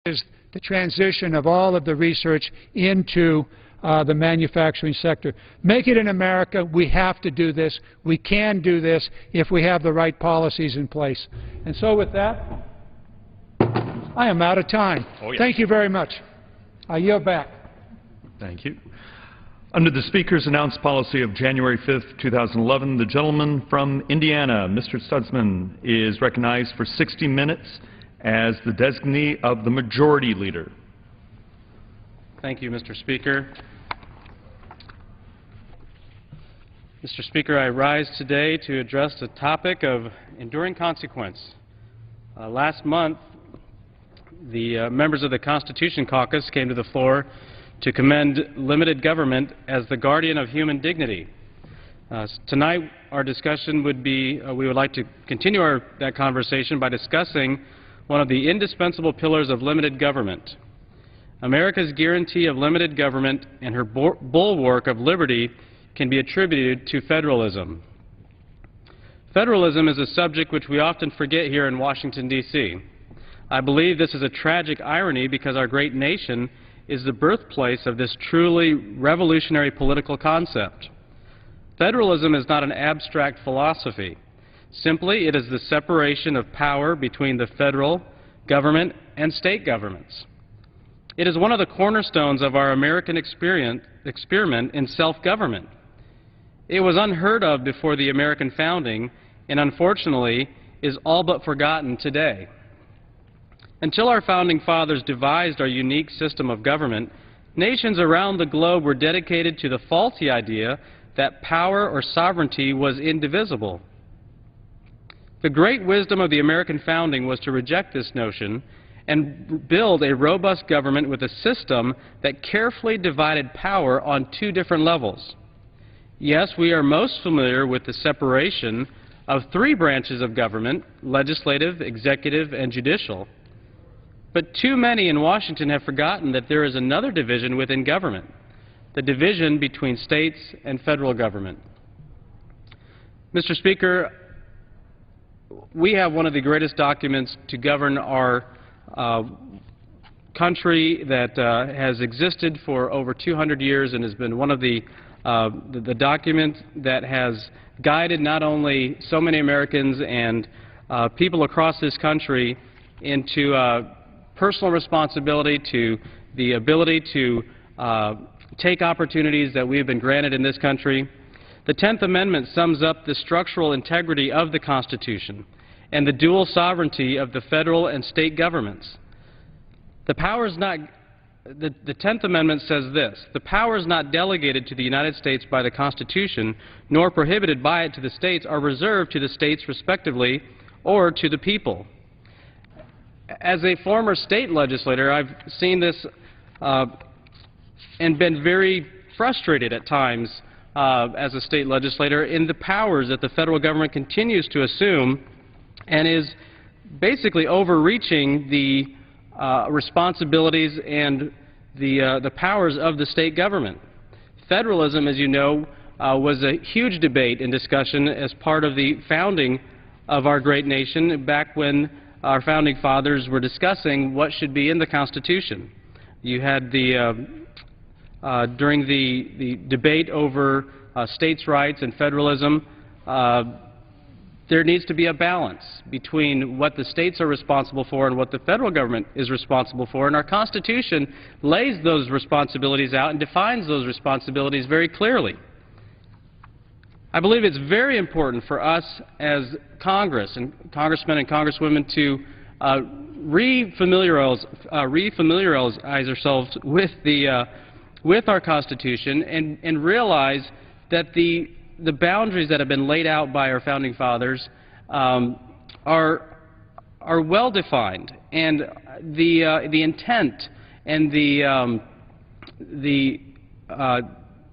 is the transition of all of the research into the manufacturing sector. Make it in America. We have to do this. We can do this if we have the right policies in place. And so with that, I am out of time. Oh, yeah. Thank you very much. I yield back. Thank you. Under the Speaker's announced policy of January 5th, 2011, the gentleman from Indiana, Mr. Stutzman, is recognized for 60 minutes as the designee of the Majority Leader. Thank you, Mr. Speaker. Mr. Speaker, I rise today to address the topic of enduring consequence. Last month, the members of the Constitution Caucus came to the floor to commend limited government as the guardian of human dignity. Tonight, our discussion would be, we would like to continue that conversation by discussing one of the indispensable pillars of limited government. America's guarantee of limited government and her bulwark of liberty can be attributed to federalism. Federalism is a subject which we often forget here in Washington, D.C. I believe this is a tragic irony because our great nation is the birthplace of this truly revolutionary political concept. Federalism is not an abstract philosophy. Simply, it is the separation of power between the federal government and state governments. It is one of the cornerstones of our American experiment in self-government. It was unheard of before the American founding and, unfortunately, is all but forgotten today. Until our founding fathers devised our unique system of government, nations around the globe were dedicated to the faulty idea that power or sovereignty was indivisible. The great wisdom of the American founding was to reject this notion and build a robust government with a system that carefully divided power on two different levels. Yes, we are most familiar with the separation of three branches of government: legislative, executive, and judicial. But too many in Washington have forgotten that there is another division within government, the division between states and federal government. Mr. Speaker, we have one of the greatest documents to govern our country that has existed for over 200 years and has been one of the documents that has guided not only so many Americans and people across this country into personal responsibility, to the ability to take opportunities that we have been granted in this country. The 10th Amendment sums up the structural integrity of the Constitution and the dual sovereignty of the federal and state governments. The 10th Amendment says this: the powers not delegated to the United States by the Constitution, nor prohibited by it to the states, are reserved to the states respectively or to the people. As a former state legislator, I've seen this and been very frustrated at times as a state legislator in the powers that the federal government continues to assume and is basically overreaching the responsibilities and the powers of the state government. Federalism, as you know, was a huge debate and discussion as part of the founding of our great nation back when our founding fathers were discussing what should be in the Constitution. You had during the debate over states' rights and federalism, there needs to be a balance between what the states are responsible for and what the federal government is responsible for, and our Constitution lays those responsibilities out and defines those responsibilities very clearly. I believe it's very important for us as Congress and congressmen and congresswomen to re-familiarize ourselves with our Constitution and realize that the boundaries that have been laid out by our founding fathers are well defined, and the intent and the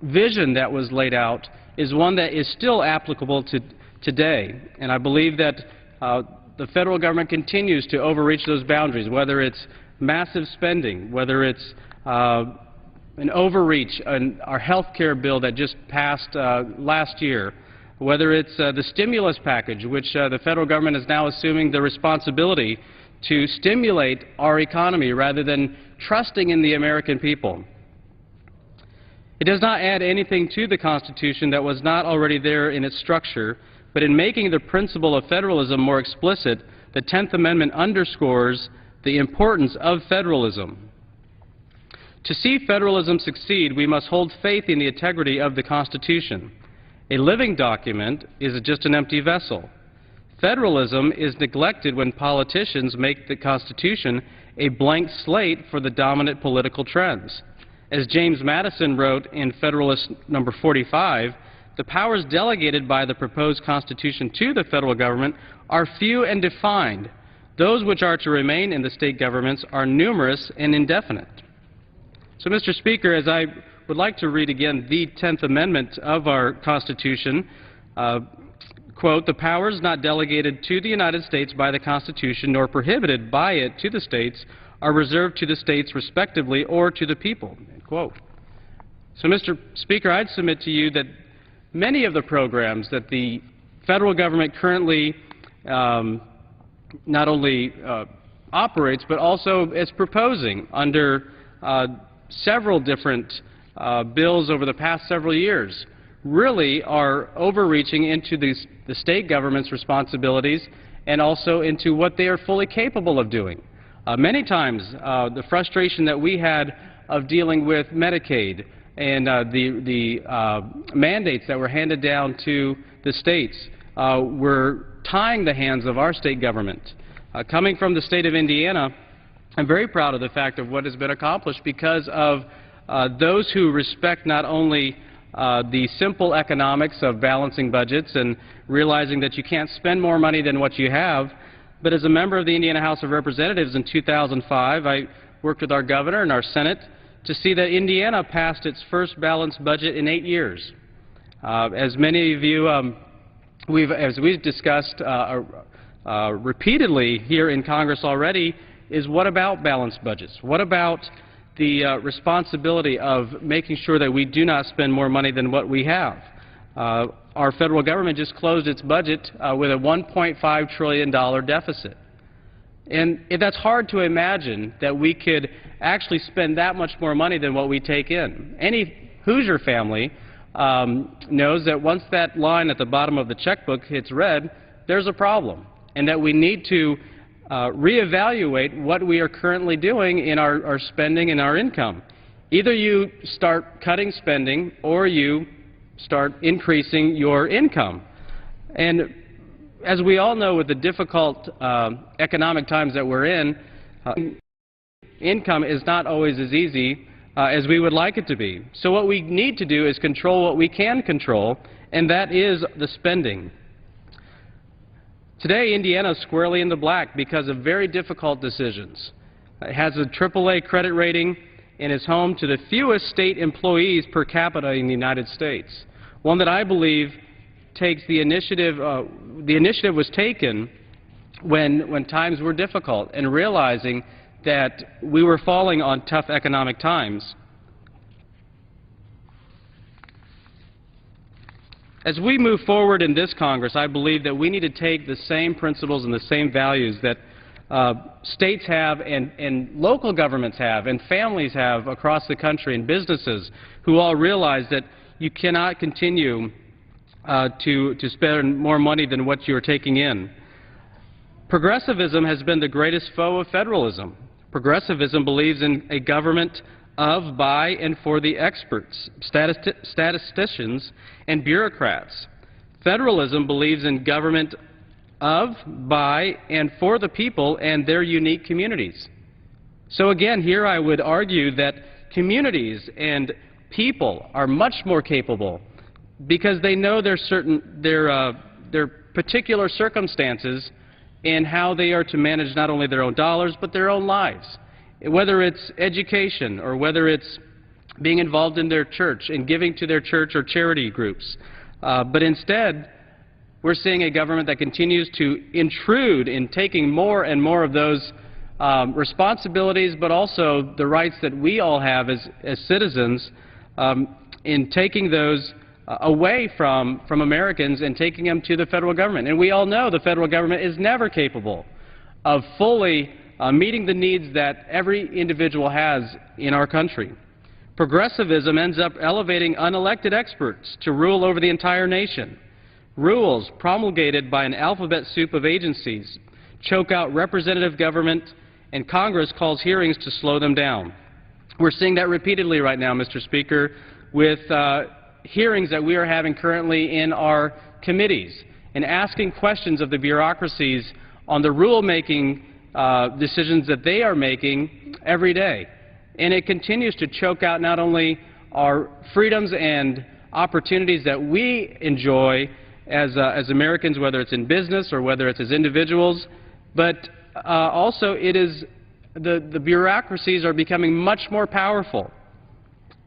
vision that was laid out is one that is still applicable to today. And I believe that the federal government continues to overreach those boundaries, whether it's massive spending, whether it's an overreach in our health care bill that just passed last year, whether it's the stimulus package, which the federal government is now assuming the responsibility to stimulate our economy rather than trusting in the American people. It does not add anything to the Constitution that was not already there in its structure, but in making the principle of federalism more explicit, the 10th Amendment underscores the importance of federalism. To see federalism succeed, we must hold faith in the integrity of the Constitution. A living document is just an empty vessel. Federalism is neglected when politicians make the Constitution a blank slate for the dominant political trends. As James Madison wrote in Federalist number 45, the powers delegated by the proposed Constitution to the federal government are few and defined. Those which are to remain in the state governments are numerous and indefinite. So, Mr. Speaker, as I would like to read again the 10th Amendment of our Constitution, quote, "The powers not delegated to the United States by the Constitution nor prohibited by it to the states are reserved to the states respectively or to the people," end quote. So, Mr. Speaker, I'd submit to you that many of the programs that the federal government currently not only operates but also is proposing under several different bills over the past several years really are overreaching into the state government's responsibilities and also into what they are fully capable of doing. Many times, the frustration that we had of dealing with Medicaid and the mandates that were handed down to the states were tying the hands of our state government. Coming from the state of Indiana, I'm very proud of the fact of what has been accomplished because of those who respect not only the simple economics of balancing budgets and realizing that you can't spend more money than what you have, but as a member of the Indiana House of Representatives in 2005, I worked with our governor and our Senate to see that Indiana passed its first balanced budget in 8 years. As many of you, as we've discussed repeatedly here in Congress already, is what about balanced budgets? What about the responsibility of making sure that we do not spend more money than what we have? Our federal government just closed its budget with a $1.5 trillion deficit. And that's hard to imagine that we could actually spend that much more money than what we take in. Any Hoosier family knows that once that line at the bottom of the checkbook hits red, there's a problem, and that we need to reevaluate what we are currently doing in our spending and our income. Either you start cutting spending or you start increasing your income. And as we all know, with the difficult economic times that we're in, income is not always as easy as we would like it to be. So what we need to do is control what we can control, and that is the spending. Today, Indiana is squarely in the black because of very difficult decisions. It has a AAA credit rating and is home to the fewest state employees per capita in the United States. One that I believe takes the initiative was taken when times were difficult and realizing that we were falling on tough economic times. As we move forward in this Congress, I believe that we need to take the same principles and the same values that states have and local governments have and families have across the country and businesses who all realize that you cannot continue to spend more money than what you are taking in. Progressivism has been the greatest foe of federalism. Progressivism believes in a government of, by, and for the experts, statisticians, and bureaucrats. Federalism believes in government of, by, and for the people and their unique communities. So again, here I would argue that communities and people are much more capable because they know their particular circumstances and how they are to manage not only their own dollars but their own lives. Whether it's education or whether it's being involved in their church and giving to their church or charity groups. But instead, we're seeing a government that continues to intrude in taking more and more of those responsibilities, but also the rights that we all have as citizens, in taking those away from Americans and taking them to the federal government. And we all know the federal government is never capable of fully meeting the needs that every individual has in our country. Progressivism ends up elevating unelected experts to rule over the entire nation. Rules promulgated by an alphabet soup of agencies choke out representative government, and Congress calls hearings to slow them down. We're seeing that repeatedly right now, Mr. Speaker, with hearings that we are having currently in our committees and asking questions of the bureaucracies on the rulemaking decisions that they are making every day. And it continues to choke out not only our freedoms and opportunities that we enjoy as Americans, whether it's in business or whether it's as individuals, but also it is the bureaucracies are becoming much more powerful.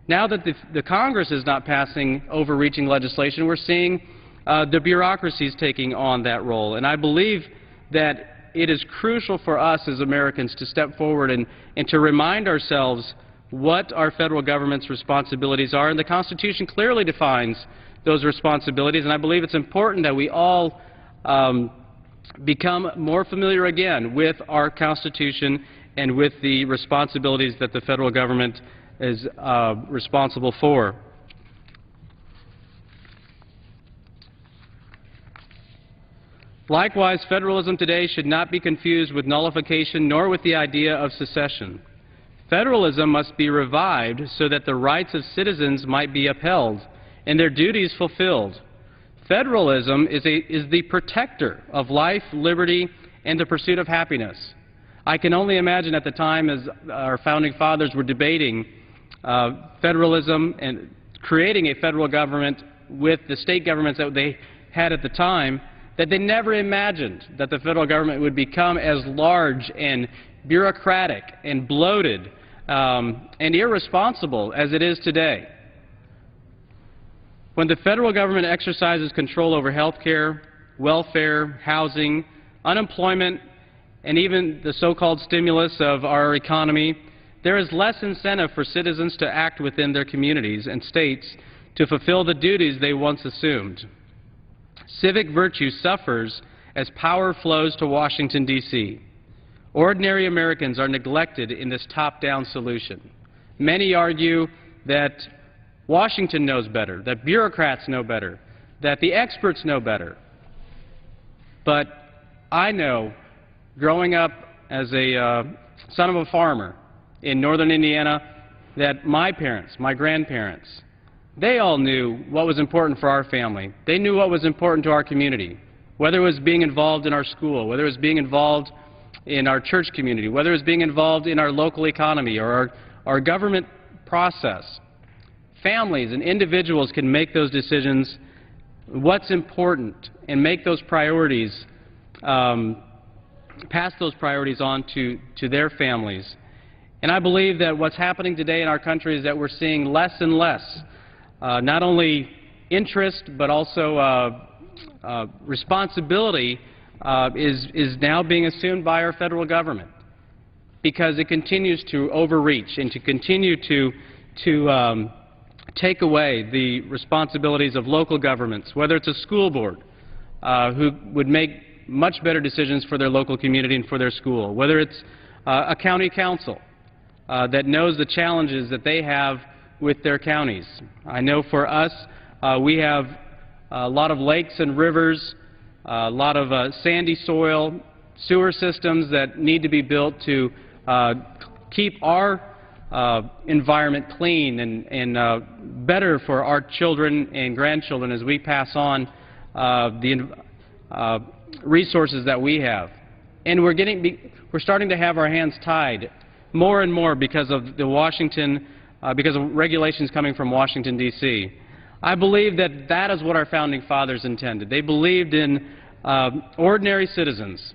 Now that the Congress is not passing overreaching legislation, we're seeing the bureaucracies taking on that role. And I believe that it is crucial for us as Americans to step forward and to remind ourselves what our federal government's responsibilities are. And the Constitution clearly defines those responsibilities. And I believe it's important that we all become more familiar again with our Constitution and with the responsibilities that the federal government is responsible for. Likewise, federalism today should not be confused with nullification nor with the idea of secession. Federalism must be revived so that the rights of citizens might be upheld and their duties fulfilled. Federalism is the protector of life, liberty, and the pursuit of happiness. I can only imagine at the time as our founding fathers were debating federalism and creating a federal government with the state governments that they had at the time, that they never imagined that the federal government would become as large and bureaucratic and bloated and irresponsible as it is today. When the federal government exercises control over health care, welfare, housing, unemployment, and even the so-called stimulus of our economy, there is less incentive for citizens to act within their communities and states to fulfill the duties they once assumed. Civic virtue suffers as power flows to Washington, D.C. Ordinary Americans are neglected in this top-down solution. Many argue that Washington knows better, that bureaucrats know better, that the experts know better. But I know, growing up as a son of a farmer in northern Indiana, that my parents, my grandparents, they all knew what was important for our family. They knew what was important to our community, whether it was being involved in our school, whether it was being involved in our church community, whether it was being involved in our local economy or our government process. Families and individuals can make those decisions, what's important, and make those priorities, pass those priorities on to their families. And I believe that what's happening today in our country is that we're seeing less and less not only interest but also responsibility is now being assumed by our federal government, because it continues to overreach and to continue to take away the responsibilities of local governments, whether it's a school board who would make much better decisions for their local community and for their school, whether it's a county council that knows the challenges that they have with their counties. I know for us, we have a lot of lakes and rivers, a lot of sandy soil, sewer systems that need to be built to keep our environment clean and better for our children and grandchildren as we pass on the resources that we have. And we're starting to have our hands tied more and more because of because of regulations coming from Washington, D.C. I believe that that is what our founding fathers intended. They believed in ordinary citizens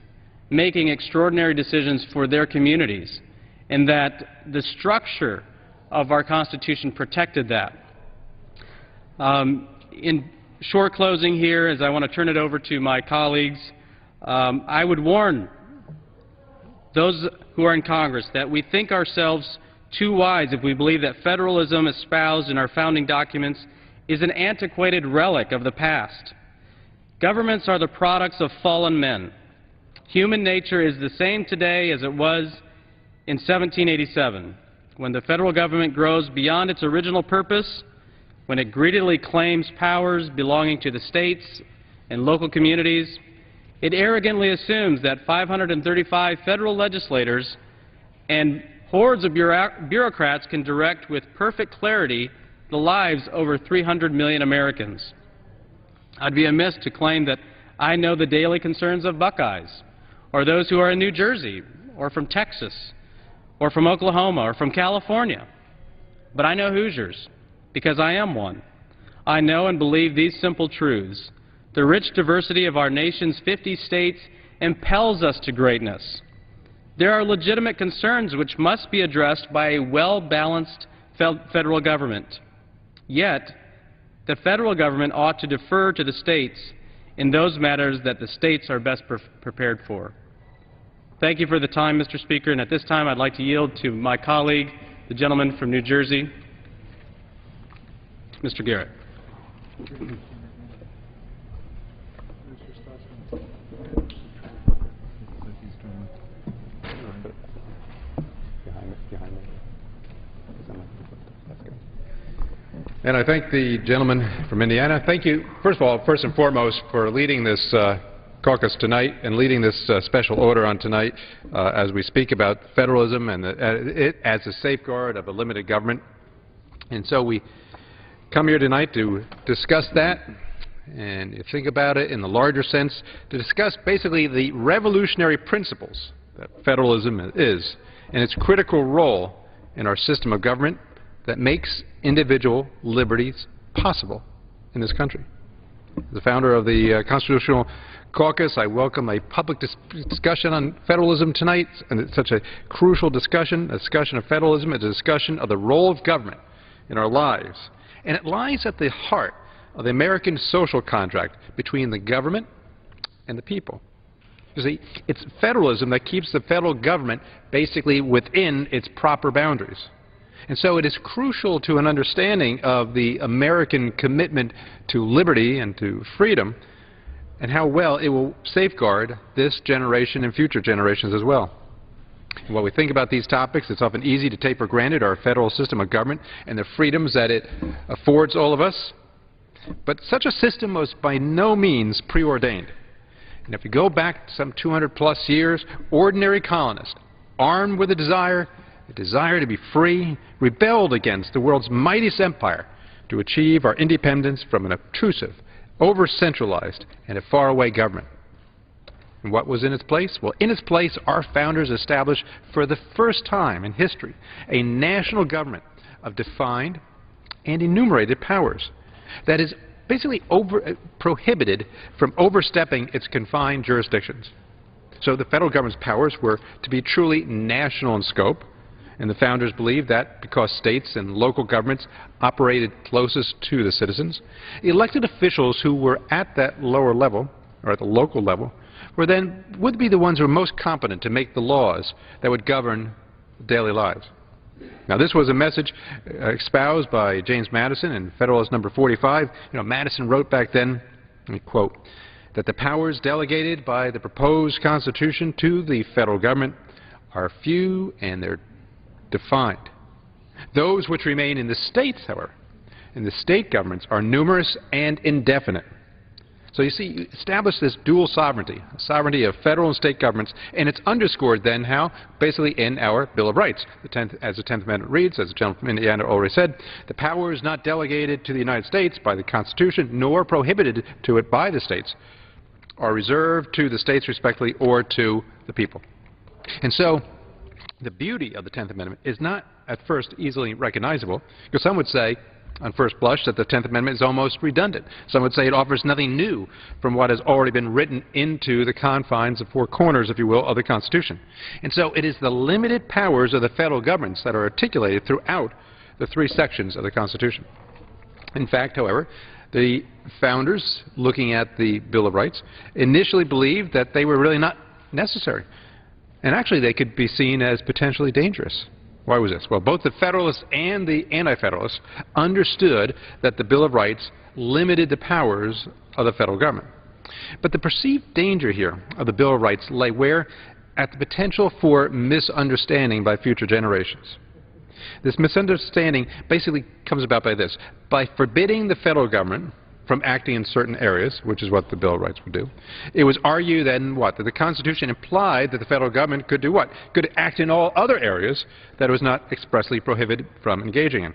making extraordinary decisions for their communities, and that the structure of our Constitution protected that. In short closing here, as I want to turn it over to my colleagues, I would warn those who are in Congress that we think ourselves too wise if we believe that federalism espoused in our founding documents is an antiquated relic of the past. Governments are the products of fallen men. Human nature is the same today as it was in 1787, when the federal government grows beyond its original purpose, when it greedily claims powers belonging to the states and local communities. It arrogantly assumes that 535 federal legislators and hordes of bureaucrats can direct with perfect clarity the lives over 300 million Americans. I'd be amiss to claim that I know the daily concerns of Buckeyes, or those who are in New Jersey, or from Texas, or from Oklahoma, or from California. But I know Hoosiers, because I am one. I know and believe these simple truths. The rich diversity of our nation's 50 states impels us to greatness. There are legitimate concerns which must be addressed by a well-balanced federal government. Yet, the federal government ought to defer to the states in those matters that the states are best prepared for. Thank you for the time, Mr. Speaker, and at this time I'd like to yield to my colleague, the gentleman from New Jersey, Mr. Garrett. And I thank the gentleman from Indiana. Thank you, first of all, first and foremost, for leading this caucus tonight and leading this special order on tonight as we speak about federalism and it as a safeguard of a limited government. And so we come here tonight to discuss that and think about it in the larger sense, to discuss basically the revolutionary principles that federalism is and its critical role in our system of government that makes individual liberties possible in this country. As the founder of the Constitutional Caucus, I welcome a public discussion on federalism tonight, and it's such a crucial discussion. A discussion of federalism is a discussion of the role of government in our lives. And it lies at the heart of the American social contract between the government and the people. You see, it's federalism that keeps the federal government basically within its proper boundaries. And so it is crucial to an understanding of the American commitment to liberty and to freedom and how well it will safeguard this generation and future generations as well. And when we think about these topics, it's often easy to take for granted our federal system of government and the freedoms that it affords all of us. But such a system was by no means preordained. And if you go back some 200-plus years, ordinary colonists, armed with a desire to be free, rebelled against the world's mightiest empire to achieve our independence from an obtrusive, over-centralized, and a faraway government. And what was in its place? Well, in its place, our founders established for the first time in history a national government of defined and enumerated powers that is basically prohibited from overstepping its confined jurisdictions. So the federal government's powers were to be truly national in scope, and the founders believed that because states and local governments operated closest to the citizens, elected officials who were at that lower level, or at the local level, would be the ones who were most competent to make the laws that would govern daily lives. Now, this was a message espoused by James Madison in Federalist Number 45. Madison wrote back then, let me quote, that the powers delegated by the proposed Constitution to the federal government are few and they're defined. Those which remain in the states, however, in the state governments, are numerous and indefinite. So you see, you establish this dual sovereignty, sovereignty of federal and state governments, and it's underscored then how? Basically in our Bill of Rights. As the 10th Amendment reads, as the gentleman from Indiana already said, the power is not delegated to the United States by the Constitution, nor prohibited to it by the states, are reserved to the states respectively or to the people. And so the beauty of the 10th Amendment is not at first easily recognizable, because some would say on first blush that the 10th Amendment is almost redundant. Some would say it offers nothing new from what has already been written into the confines, the four corners, if you will, of the Constitution. And so it is the limited powers of the federal governments that are articulated throughout the three sections of the Constitution. In fact, however, the founders, looking at the Bill of Rights, initially believed that they were really not necessary. And actually, they could be seen as potentially dangerous. Why was this? Well, both the Federalists and the Anti-Federalists understood that the Bill of Rights limited the powers of the federal government. But the perceived danger here of the Bill of Rights lay where? At the potential for misunderstanding by future generations. This misunderstanding basically comes about by this. By forbidding the federal government from acting in certain areas, which is what the Bill of Rights would do, it was argued then what? That the Constitution implied that the federal government could do what? Could act in all other areas that it was not expressly prohibited from engaging in.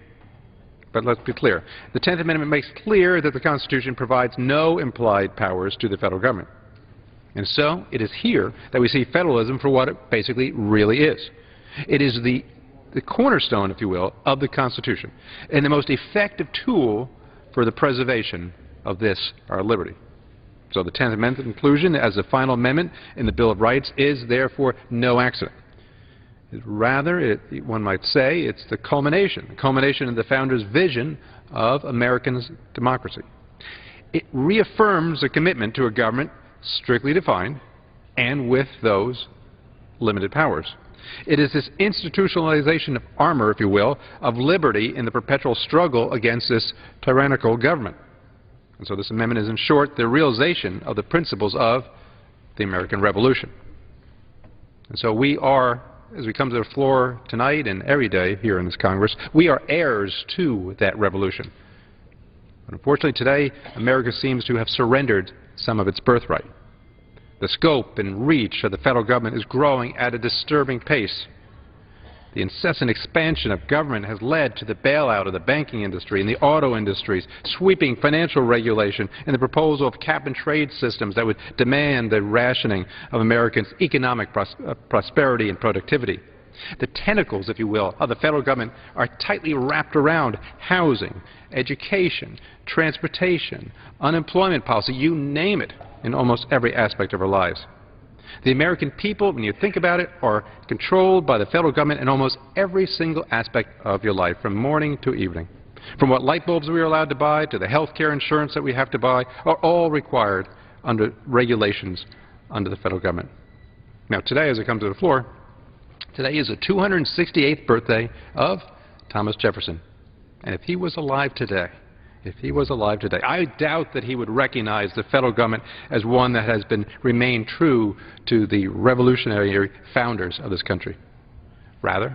But let's be clear. The 10th Amendment makes clear that the Constitution provides no implied powers to the federal government. And so it is here that we see federalism for what it basically really is. It is the cornerstone, if you will, of the Constitution, and the most effective tool for the preservation of this, our liberty. So the 10th Amendment inclusion as the final amendment in the Bill of Rights is therefore no accident. Rather, one might say, it's the culmination of the Founders' vision of American democracy. It reaffirms a commitment to a government strictly defined and with those limited powers. It is this institutionalization of armor, if you will, of liberty in the perpetual struggle against this tyrannical government. And so this amendment is, in short, the realization of the principles of the American Revolution. And so we are, as we come to the floor tonight and every day here in this Congress, we are heirs to that revolution. But unfortunately today, America seems to have surrendered some of its birthright. The scope and reach of the federal government is growing at a disturbing pace. The incessant expansion of government has led to the bailout of the banking industry and the auto industries, sweeping financial regulation, and the proposal of cap-and-trade systems that would demand the rationing of Americans' economic prosperity and productivity. The tentacles, if you will, of the federal government are tightly wrapped around housing, education, transportation, unemployment policy, you name it, in almost every aspect of our lives. The American people, when you think about it, are controlled by the federal government in almost every single aspect of your life, from morning to evening. From what light bulbs we are allowed to buy to the health care insurance that we have to buy are all required under regulations under the federal government. Now today, as I come to the floor, today is the 268th birthday of Thomas Jefferson. And if he was alive today, I doubt that he would recognize the federal government as one that has remained true to the revolutionary founders of this country. Rather,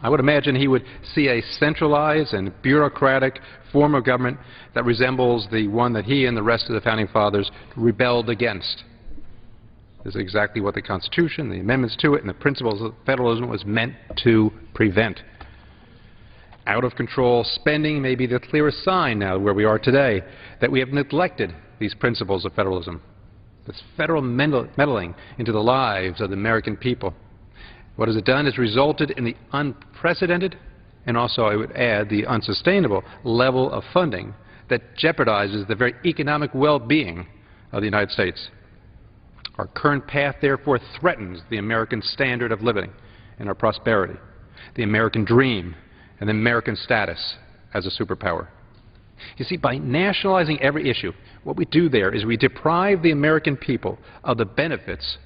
I would imagine he would see a centralized and bureaucratic form of government that resembles the one that he and the rest of the founding fathers rebelled against. This is exactly what the Constitution, the amendments to it, and the principles of federalism was meant to prevent. Out-of-control spending may be the clearest sign now where we are today that we have neglected these principles of federalism. This federal meddling into the lives of the American people. What has it done is resulted in the unprecedented, and also I would add the unsustainable, level of funding that jeopardizes the very economic well-being of the United States. Our current path, therefore, threatens the American standard of living and our prosperity, the American dream, and the American status as a superpower. You see, by nationalizing every issue, what we do there is we deprive the American people of the benefits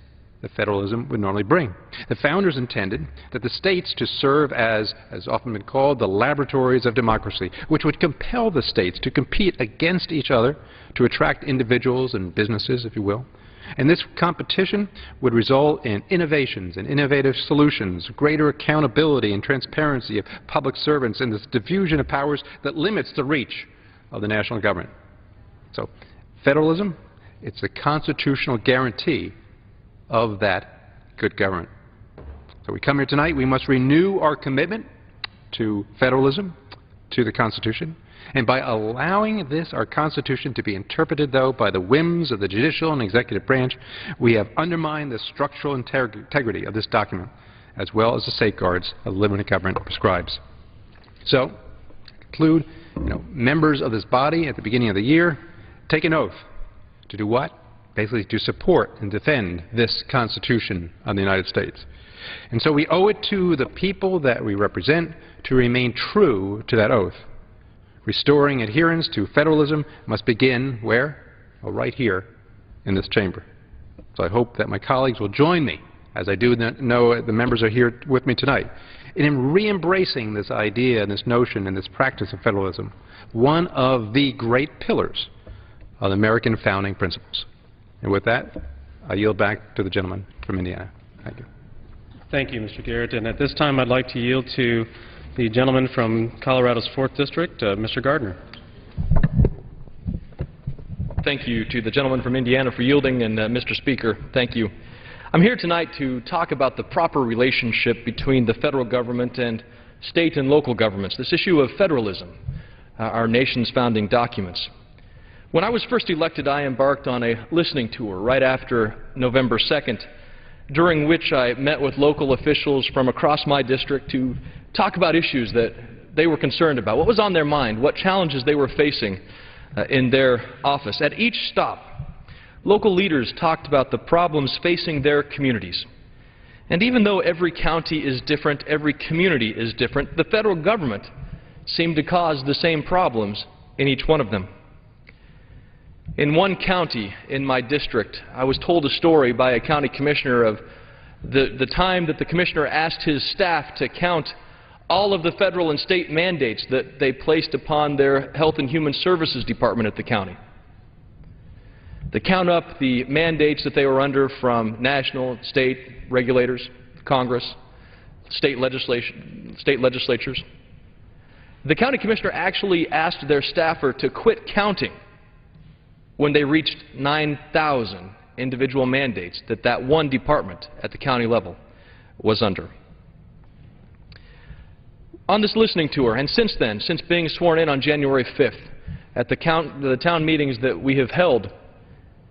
that federalism would normally bring. The founders intended that the states to serve as often been called, the laboratories of democracy, which would compel the states to compete against each other to attract individuals and businesses, if you will. And this competition would result in innovations and innovative solutions, greater accountability and transparency of public servants, and this diffusion of powers that limits the reach of the national government. So federalism, it's a constitutional guarantee of that good government. So we come here tonight, we must renew our commitment to federalism, to the Constitution. And by allowing this, our Constitution, to be interpreted, though, by the whims of the judicial and executive branch, we have undermined the structural integrity of this document, as well as the safeguards of the limited government prescribes. So, to conclude, members of this body at the beginning of the year take an oath to do what? Basically to support and defend this Constitution of the United States. And so we owe it to the people that we represent to remain true to that oath. Restoring adherence to federalism must begin where? Well, right here in this chamber. So I hope that my colleagues will join me, as I do know the members are here with me tonight, in re-embracing this idea and this notion and this practice of federalism, one of the great pillars of the American founding principles. And with that, I yield back to the gentleman from Indiana. Thank you. Thank you, Mr. Garrett. And at this time, I'd like to yield to the gentleman from Colorado's 4th District, Mr. Gardner. Thank you to the gentleman from Indiana for yielding, and Mr. Speaker, thank you. I'm here tonight to talk about the proper relationship between the federal government and state and local governments, this issue of federalism, our nation's founding documents. When I was first elected, I embarked on a listening tour right after November 2nd, during which I met with local officials from across my district to talk about issues that they were concerned about, what was on their mind, what challenges they were facing in their office. At each stop, local leaders talked about the problems facing their communities. And even though every county is different, every community is different, the federal government seemed to cause the same problems in each one of them. In one county in my district, I was told a story by a county commissioner of the time that the commissioner asked his staff to count all of the federal and state mandates that they placed upon their Health and Human Services Department at the county. To count up the mandates that they were under from national, state regulators, Congress, state legislatures. The county commissioner actually asked their staffer to quit counting when they reached 9,000 individual mandates that one department at the county level was under. On this listening tour, and since then, since being sworn in on January 5th, at the town meetings that we have held,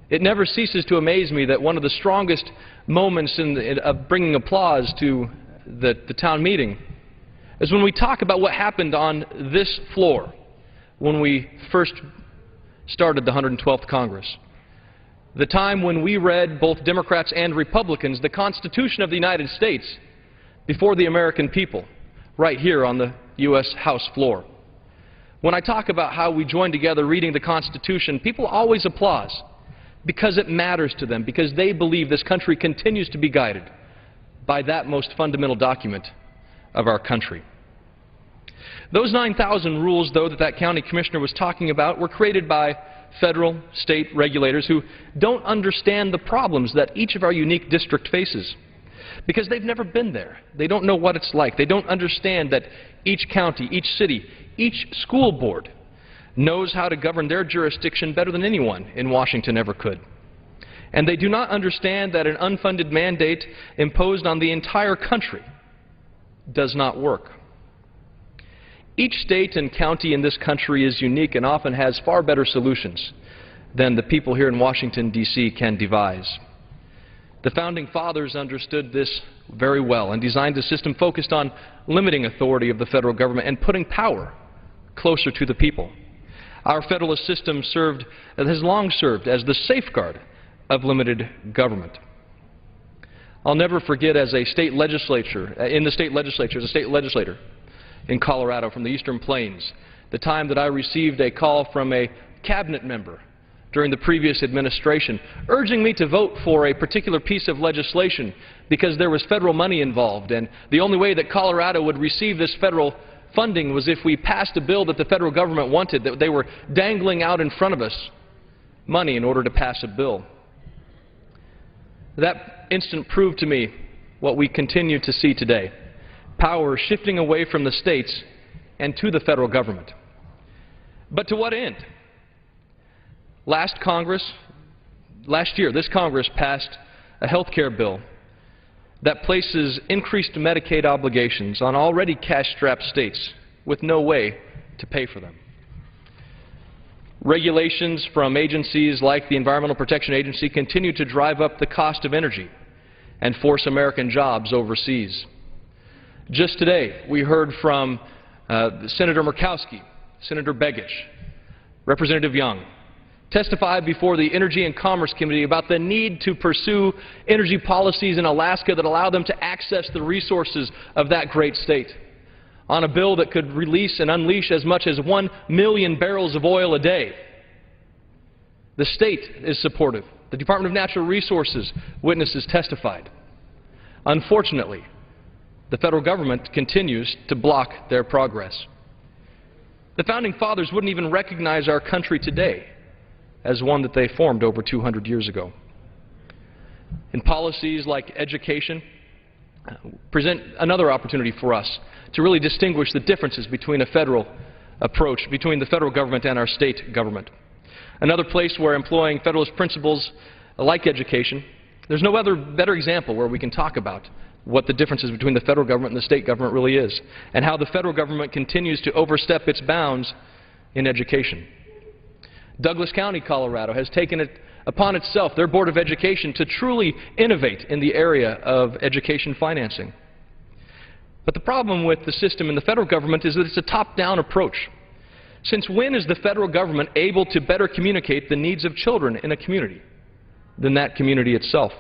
it never ceases to amaze me that one of the strongest moments of bringing applause to the town meeting is when we talk about what happened on this floor when we first started the 112th Congress. The time when we read, both Democrats and Republicans, the Constitution of the United States before the American people, right here on the U.S. House floor. When I talk about how we joined together reading the Constitution, people always applaud because it matters to them, because they believe this country continues to be guided by that most fundamental document of our country. Those 9,000 rules, though, that county commissioner was talking about were created by federal, state regulators who don't understand the problems that each of our unique district faces, because they've never been there. They don't know what it's like. They don't understand that each county, each city, each school board knows how to govern their jurisdiction better than anyone in Washington ever could. And they do not understand that an unfunded mandate imposed on the entire country does not work. Each state and county in this country is unique and often has far better solutions than the people here in Washington, D.C. can devise. The Founding Fathers understood this very well and designed a system focused on limiting authority of the federal government and putting power closer to the people. Our federalist system has long served as the safeguard of limited government. I'll never forget, as a state legislator, as a state legislator in Colorado from the Eastern Plains, the time that I received a call from a cabinet member during the previous administration urging me to vote for a particular piece of legislation because there was federal money involved, and the only way that Colorado would receive this federal funding was if we passed a bill that the federal government wanted, that they were dangling out in front of us money in order to pass a bill. That instant proved to me what we continue to see today: power shifting away from the states and to the federal government. But to what end? Last year, this Congress passed a health care bill that places increased Medicaid obligations on already cash-strapped states with no way to pay for them. Regulations from agencies like the Environmental Protection Agency continue to drive up the cost of energy and force American jobs overseas. Just today, we heard from Senator Murkowski, Senator Begich, Representative Young, testified before the Energy and Commerce Committee about the need to pursue energy policies in Alaska that allow them to access the resources of that great state, on a bill that could release and unleash as much as 1 million barrels of oil a day. The state is supportive. The Department of Natural Resources witnesses testified. Unfortunately, the federal government continues to block their progress. The Founding Fathers wouldn't even recognize our country today as one that they formed over 200 years ago. In policies like education, present another opportunity for us to really distinguish the differences between a federal approach, between the federal government and our state government. Another place where employing Federalist principles like education, there's no other better example where we can talk about what the differences between the federal government and the state government really is, and how the federal government continues to overstep its bounds in education. Douglas County, Colorado, has taken it upon itself, their Board of Education, to truly innovate in the area of education financing. But the problem with the system in the federal government is that it's a top-down approach. Since when is the federal government able to better communicate the needs of children in a community than that community itself?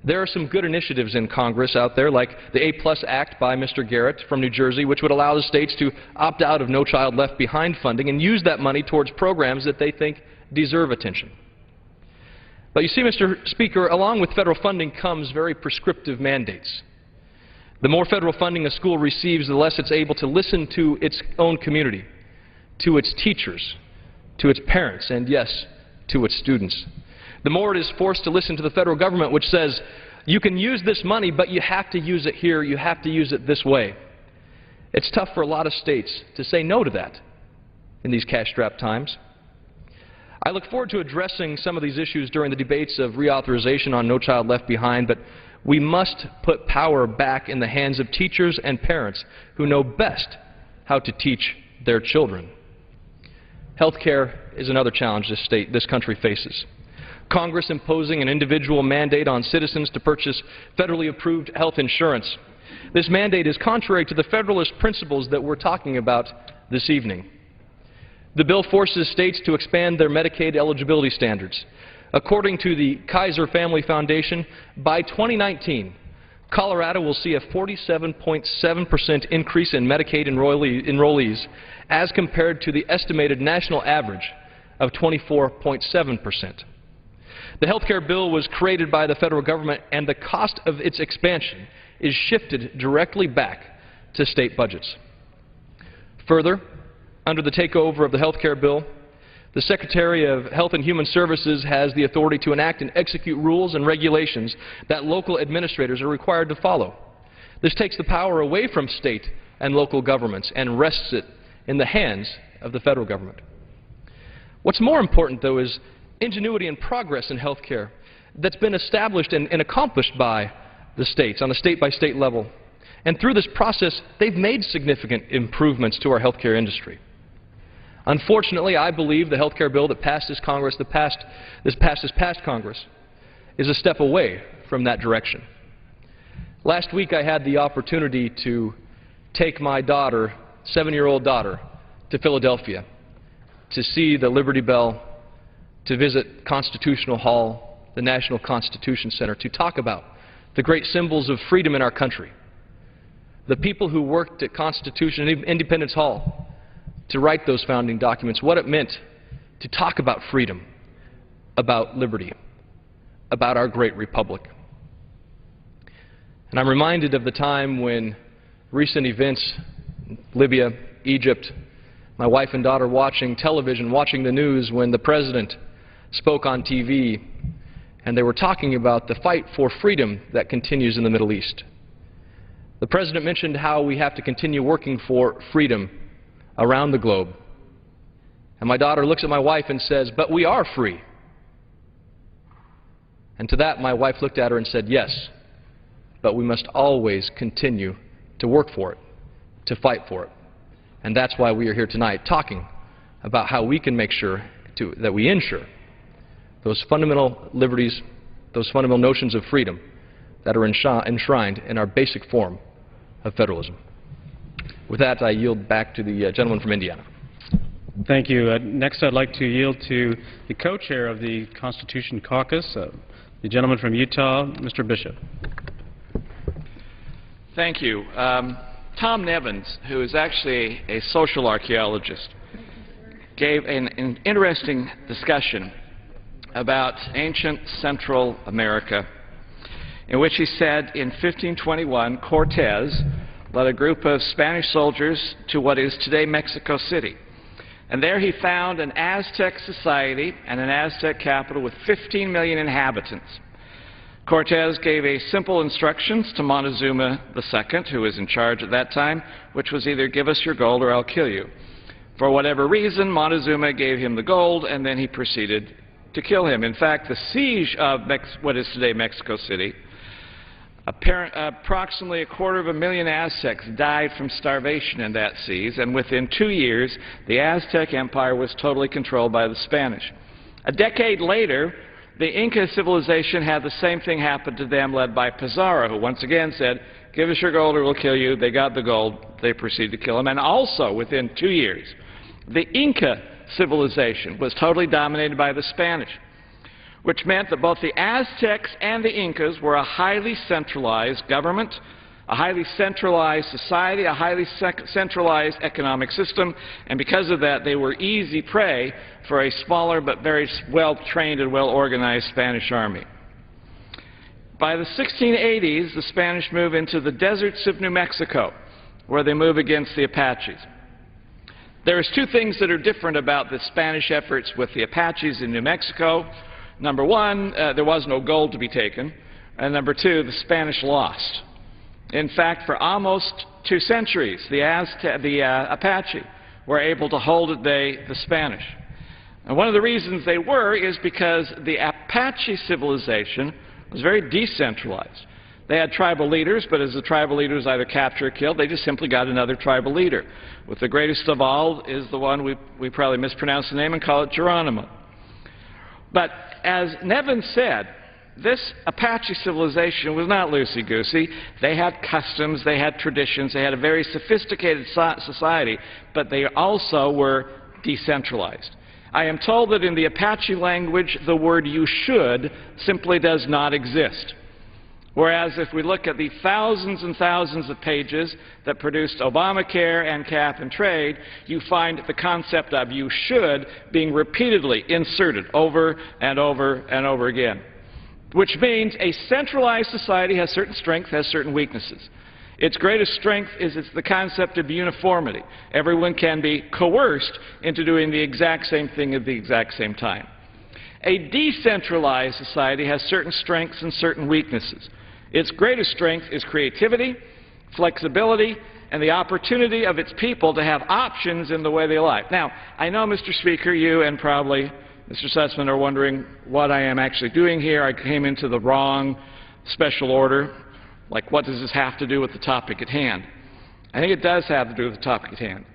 There are some good initiatives in Congress out there, like the A+ Act by Mr. Garrett from New Jersey, which would allow the states to opt out of No Child Left Behind funding and use that money towards programs that they think deserve attention. But you see, Mr. Speaker, along with federal funding comes very prescriptive mandates. The more federal funding a school receives, the less it's able to listen to its own community, to its teachers, to its parents, and yes, to its students. The more it is forced to listen to the federal government, which says, you can use this money, but you have to use it here, you have to use it this way. It's tough for a lot of states to say no to that in these cash-strapped times. I look forward to addressing some of these issues during the debates of reauthorization on No Child Left Behind, but we must put power back in the hands of teachers and parents who know best how to teach their children. Health care is another challenge this country faces. Congress imposing an individual mandate on citizens to purchase federally approved health insurance. This mandate is contrary to the Federalist principles that we're talking about this evening. The bill forces states to expand their Medicaid eligibility standards. According to the Kaiser Family Foundation, by 2019, Colorado will see a 47.7% increase in Medicaid enrollees as compared to the estimated national average of 24.7%. The health care bill was created by the federal government, and the cost of its expansion is shifted directly back to state budgets. Further, under the takeover of the health care bill, the Secretary of Health and Human Services has the authority to enact and execute rules and regulations that local administrators are required to follow. This takes the power away from state and local governments and rests it in the hands of the federal government. What's more important, though, is ingenuity and progress in health care that's been established and accomplished by the states on a state-by-state level. And through this process, they've made significant improvements to our health care industry. Unfortunately, I believe the health care bill that passed this Congress, this past Congress, is a step away from that direction. Last week, I had the opportunity to take my daughter, 7-year-old daughter, to Philadelphia to see the Liberty Bell, to visit Constitutional Hall, the National Constitution Center, to talk about the great symbols of freedom in our country. The people who worked at Constitution and Independence Hall to write those founding documents, what it meant to talk about freedom, about liberty, about our great republic. And I'm reminded of the time when recent events, Libya, Egypt, my wife and daughter watching television, watching the news, when the President spoke on TV, and they were talking about the fight for freedom that continues in the Middle East. The President mentioned how we have to continue working for freedom around the globe. And my daughter looks at my wife and says, "But we are free." And to that, my wife looked at her and said, "Yes, but we must always continue to work for it, to fight for it." And that's why we are here tonight talking about how we can make sure that we ensure those fundamental liberties, those fundamental notions of freedom that are enshrined in our basic form of federalism. With that, I yield back to the gentleman from Indiana. Thank you. Next, I'd like to yield to the co-chair of the Constitution Caucus, the gentleman from Utah, Mr. Bishop. Thank you. Tom Nevins, who is actually a social archaeologist, gave an interesting discussion about ancient Central America, in which he said in 1521, Cortez led a group of Spanish soldiers to what is today Mexico City. And there he found an Aztec society and an Aztec capital with 15 million inhabitants. Cortez gave a simple instructions to Montezuma II, who was in charge at that time, which was either give us your gold or I'll kill you. For whatever reason, Montezuma gave him the gold, and then he proceeded to kill him. In fact, the siege of what is today Mexico City, approximately 250,000 Aztecs died from starvation in that siege, and within 2 years, the Aztec Empire was totally controlled by the Spanish. A decade later, the Inca civilization had the same thing happen to them, led by Pizarro, who once again said, give us your gold or we'll kill you. They got the gold. They proceeded to kill him. And also, within 2 years, the Inca civilization was totally dominated by the Spanish, which meant that both the Aztecs and the Incas were a highly centralized government, a highly centralized society, a highly centralized economic system, and because of that, they were easy prey for a smaller but very well-trained and well-organized Spanish army. By the 1680s, the Spanish move into the deserts of New Mexico, where they move against the Apaches. There's two things that are different about the Spanish efforts with the Apaches in New Mexico. Number one, there was no gold to be taken, and number two, the Spanish lost. In fact, for almost 2 centuries, the Apache were able to hold at bay the Spanish. And one of the reasons they were is because the Apache civilization was very decentralized. They had tribal leaders, but as the tribal leaders either captured or killed, they just simply got another tribal leader. With the greatest of all is the one we probably mispronounce the name and call it Geronimo. But as Nevin said, this Apache civilization was not loosey-goosey. They had customs, they had traditions, they had a very sophisticated society, but they also were decentralized. I am told that in the Apache language, the word "you should" simply does not exist. Whereas if we look at the thousands and thousands of pages that produced Obamacare and Cap and Trade, you find the concept of "you should" being repeatedly inserted over and over and over again. Which means a centralized society has certain strengths, has certain weaknesses. Its greatest strength is the concept of uniformity. Everyone can be coerced into doing the exact same thing at the exact same time. A decentralized society has certain strengths and certain weaknesses. Its greatest strength is creativity, flexibility, and the opportunity of its people to have options in the way they like. Now, I know, Mr. Speaker, you and probably Mr. Sussman are wondering what I am actually doing here. I came into the wrong special order. Like, what does this have to do with the topic at hand? I think it does have to do with the topic at hand.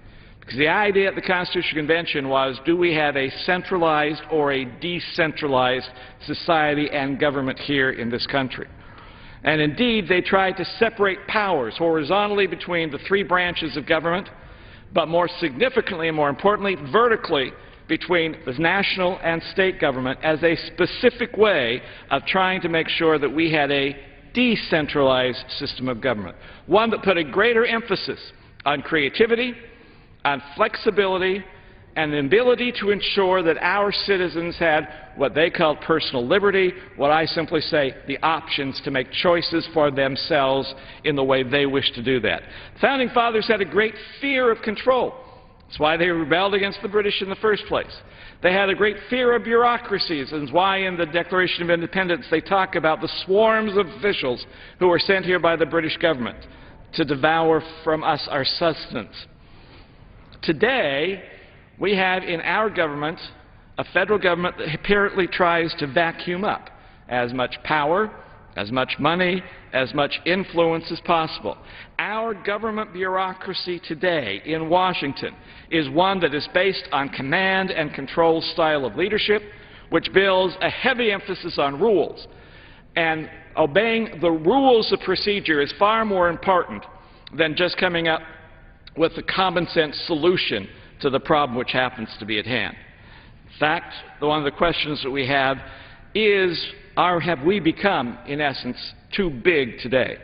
Because the idea at the Constitutional Convention was, do we have a centralized or a decentralized society and government here in this country? And indeed, they tried to separate powers horizontally between the 3 branches of government, but more significantly and more importantly, vertically between the national and state government as a specific way of trying to make sure that we had a decentralized system of government, one that put a greater emphasis on creativity, on flexibility, and the ability to ensure that our citizens had what they called personal liberty, what I simply say, the options to make choices for themselves in the way they wish to do that. Founding Fathers had a great fear of control. That's why they rebelled against the British in the first place. They had a great fear of bureaucracies, and why in the Declaration of Independence they talk about the swarms of officials who were sent here by the British government to devour from us our sustenance. Today, we have in our government a federal government that apparently tries to vacuum up as much power, as much money, as much influence as possible. Our government bureaucracy today in Washington is one that is based on command and control style of leadership, which builds a heavy emphasis on rules. And obeying the rules of procedure is far more important than just coming up with a common sense solution to the problem which happens to be at hand. In fact, one of the questions that we have is, have we become, in essence, too big today?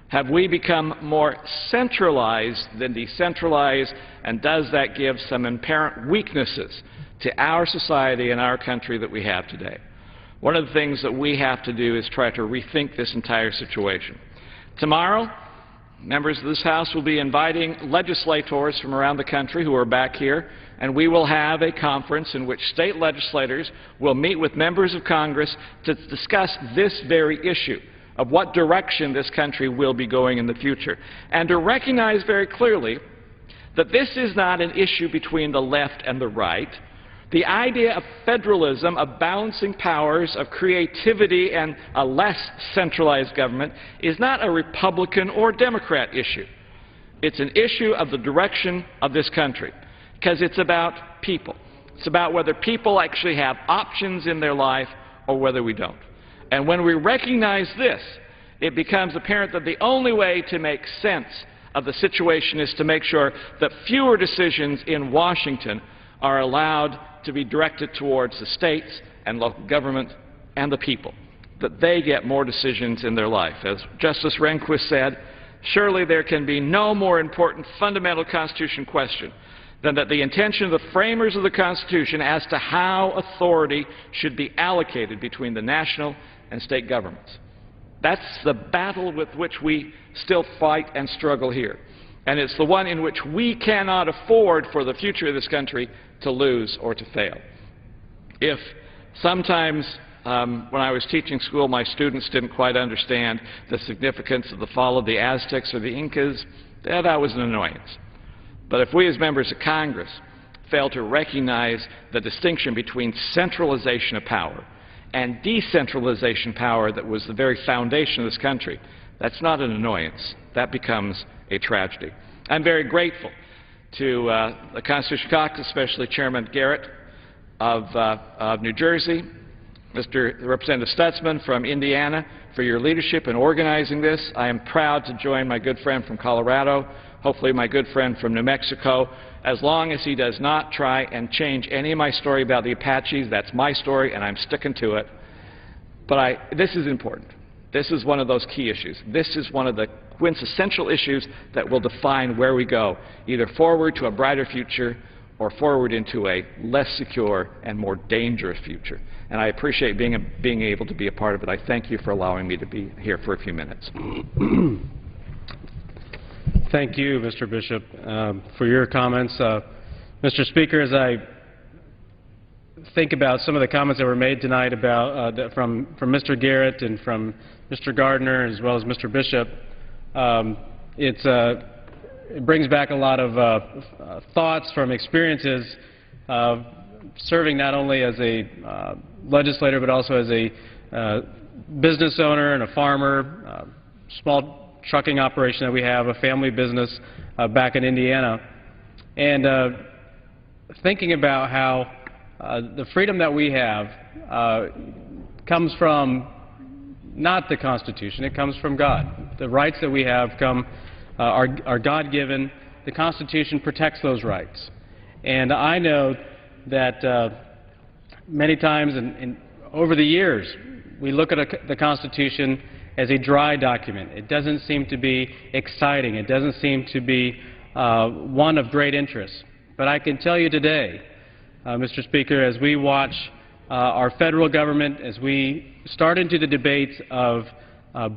Have we become more centralized than decentralized, and does that give some apparent weaknesses to our society and our country that we have today? One of the things that we have to do is try to rethink this entire situation. Tomorrow, Members of this House will be inviting legislators from around the country who are back here, and we will have a conference in which state legislators will meet with members of Congress to discuss this very issue of what direction this country will be going in the future, and to recognize very clearly that this is not an issue between the left and the right. The idea of federalism, of balancing powers, of creativity and a less centralized government is not a Republican or Democrat issue. It's an issue of the direction of this country, because it's about people. It's about whether people actually have options in their life or whether we don't. And when we recognize this, it becomes apparent that the only way to make sense of the situation is to make sure that fewer decisions in Washington are allowed to be directed towards the states and local government and the people, that they get more decisions in their life. As Justice Rehnquist said, surely there can be no more important fundamental Constitution question than that the intention of the framers of the Constitution as to how authority should be allocated between the national and state governments. That's the battle with which we still fight and struggle here. And it's the one in which we cannot afford for the future of this country to lose or to fail. If sometimes when I was teaching school my students didn't quite understand the significance of the fall of the Aztecs or the Incas, that was an annoyance. But if we as members of Congress fail to recognize the distinction between centralization of power and decentralization power that was the very foundation of this country, that's not an annoyance. That becomes a tragedy. I'm very grateful to the Constitution Caucus, especially Chairman Garrett of New Jersey, Representative Stutzman from Indiana, for your leadership in organizing this. I am proud to join my good friend from Colorado, hopefully my good friend from New Mexico, as long as he does not try and change any of my story about the Apaches. That's my story, and I'm sticking to it. But this is important. This is one of those key issues. This is one of the quintessential issues that will define where we go, either forward to a brighter future or forward into a less secure and more dangerous future. And I appreciate being able to be a part of it. I thank you for allowing me to be here for a few minutes. Thank you, Mr. Bishop, for your comments. Mr. Speaker, as I think about some of the comments that were made tonight about from Mr. Garrett and from Mr. Gardner as well as Mr. Bishop, it brings back a lot of thoughts from experiences serving not only as a legislator but also as a business owner and a farmer, small trucking operation that we have, a family business back in Indiana, and thinking about how the freedom that we have comes from not the Constitution, it comes from God. The rights that we have are God-given. The Constitution protects those rights. And I know that many times over the years we look at the Constitution as a dry document. It doesn't seem to be exciting. It doesn't seem to be one of great interest. But I can tell you today, Mr. Speaker, as we watch our federal government, as we start into the debates of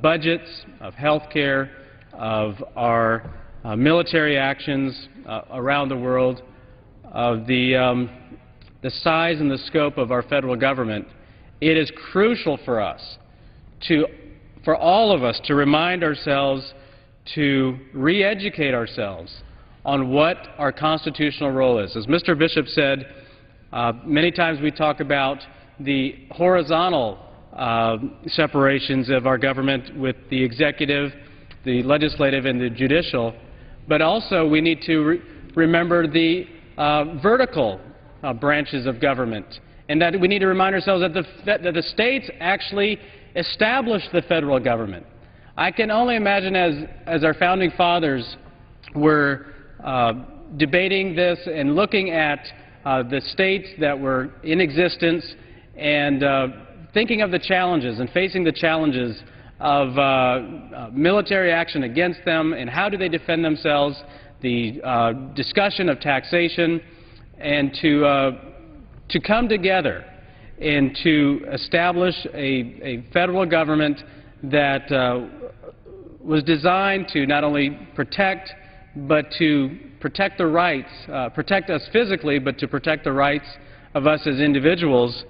budgets, of health care, of our military actions around the world, of the size and the scope of our federal government, it is crucial for us, for all of us, to remind ourselves, to re-educate ourselves on what our constitutional role is. As Mr. Bishop said, many times we talk about the horizontal separations of our government with the executive, the legislative, and the judicial, but also we need to remember the vertical branches of government, and that we need to remind ourselves that the states actually established the federal government. I can only imagine as our founding fathers were debating this and looking at the states that were in existence and thinking of the challenges and facing the challenges of military action against them and how do they defend themselves, the discussion of taxation, and to come together and to establish a federal government that was designed to not only protect, but to protect the rights, protect us physically, but to protect the rights of us as individuals.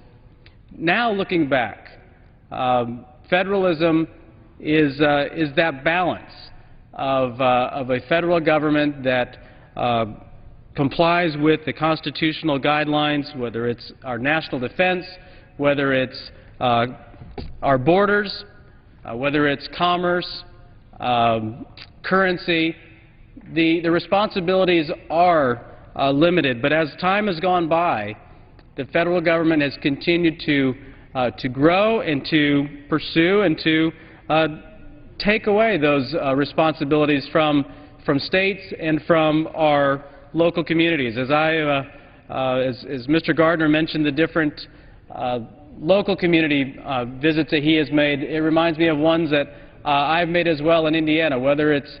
Now looking back, federalism is that balance of a federal government that complies with the constitutional guidelines, whether it's our national defense, whether it's our borders, whether it's commerce, currency. The responsibilities are limited, but as time has gone by, the federal government has continued to grow and to pursue and to take away those responsibilities from states and from our local communities. As Mr. Gardner mentioned, the different local community visits that he has made, it reminds me of ones that I've made as well in Indiana, whether it's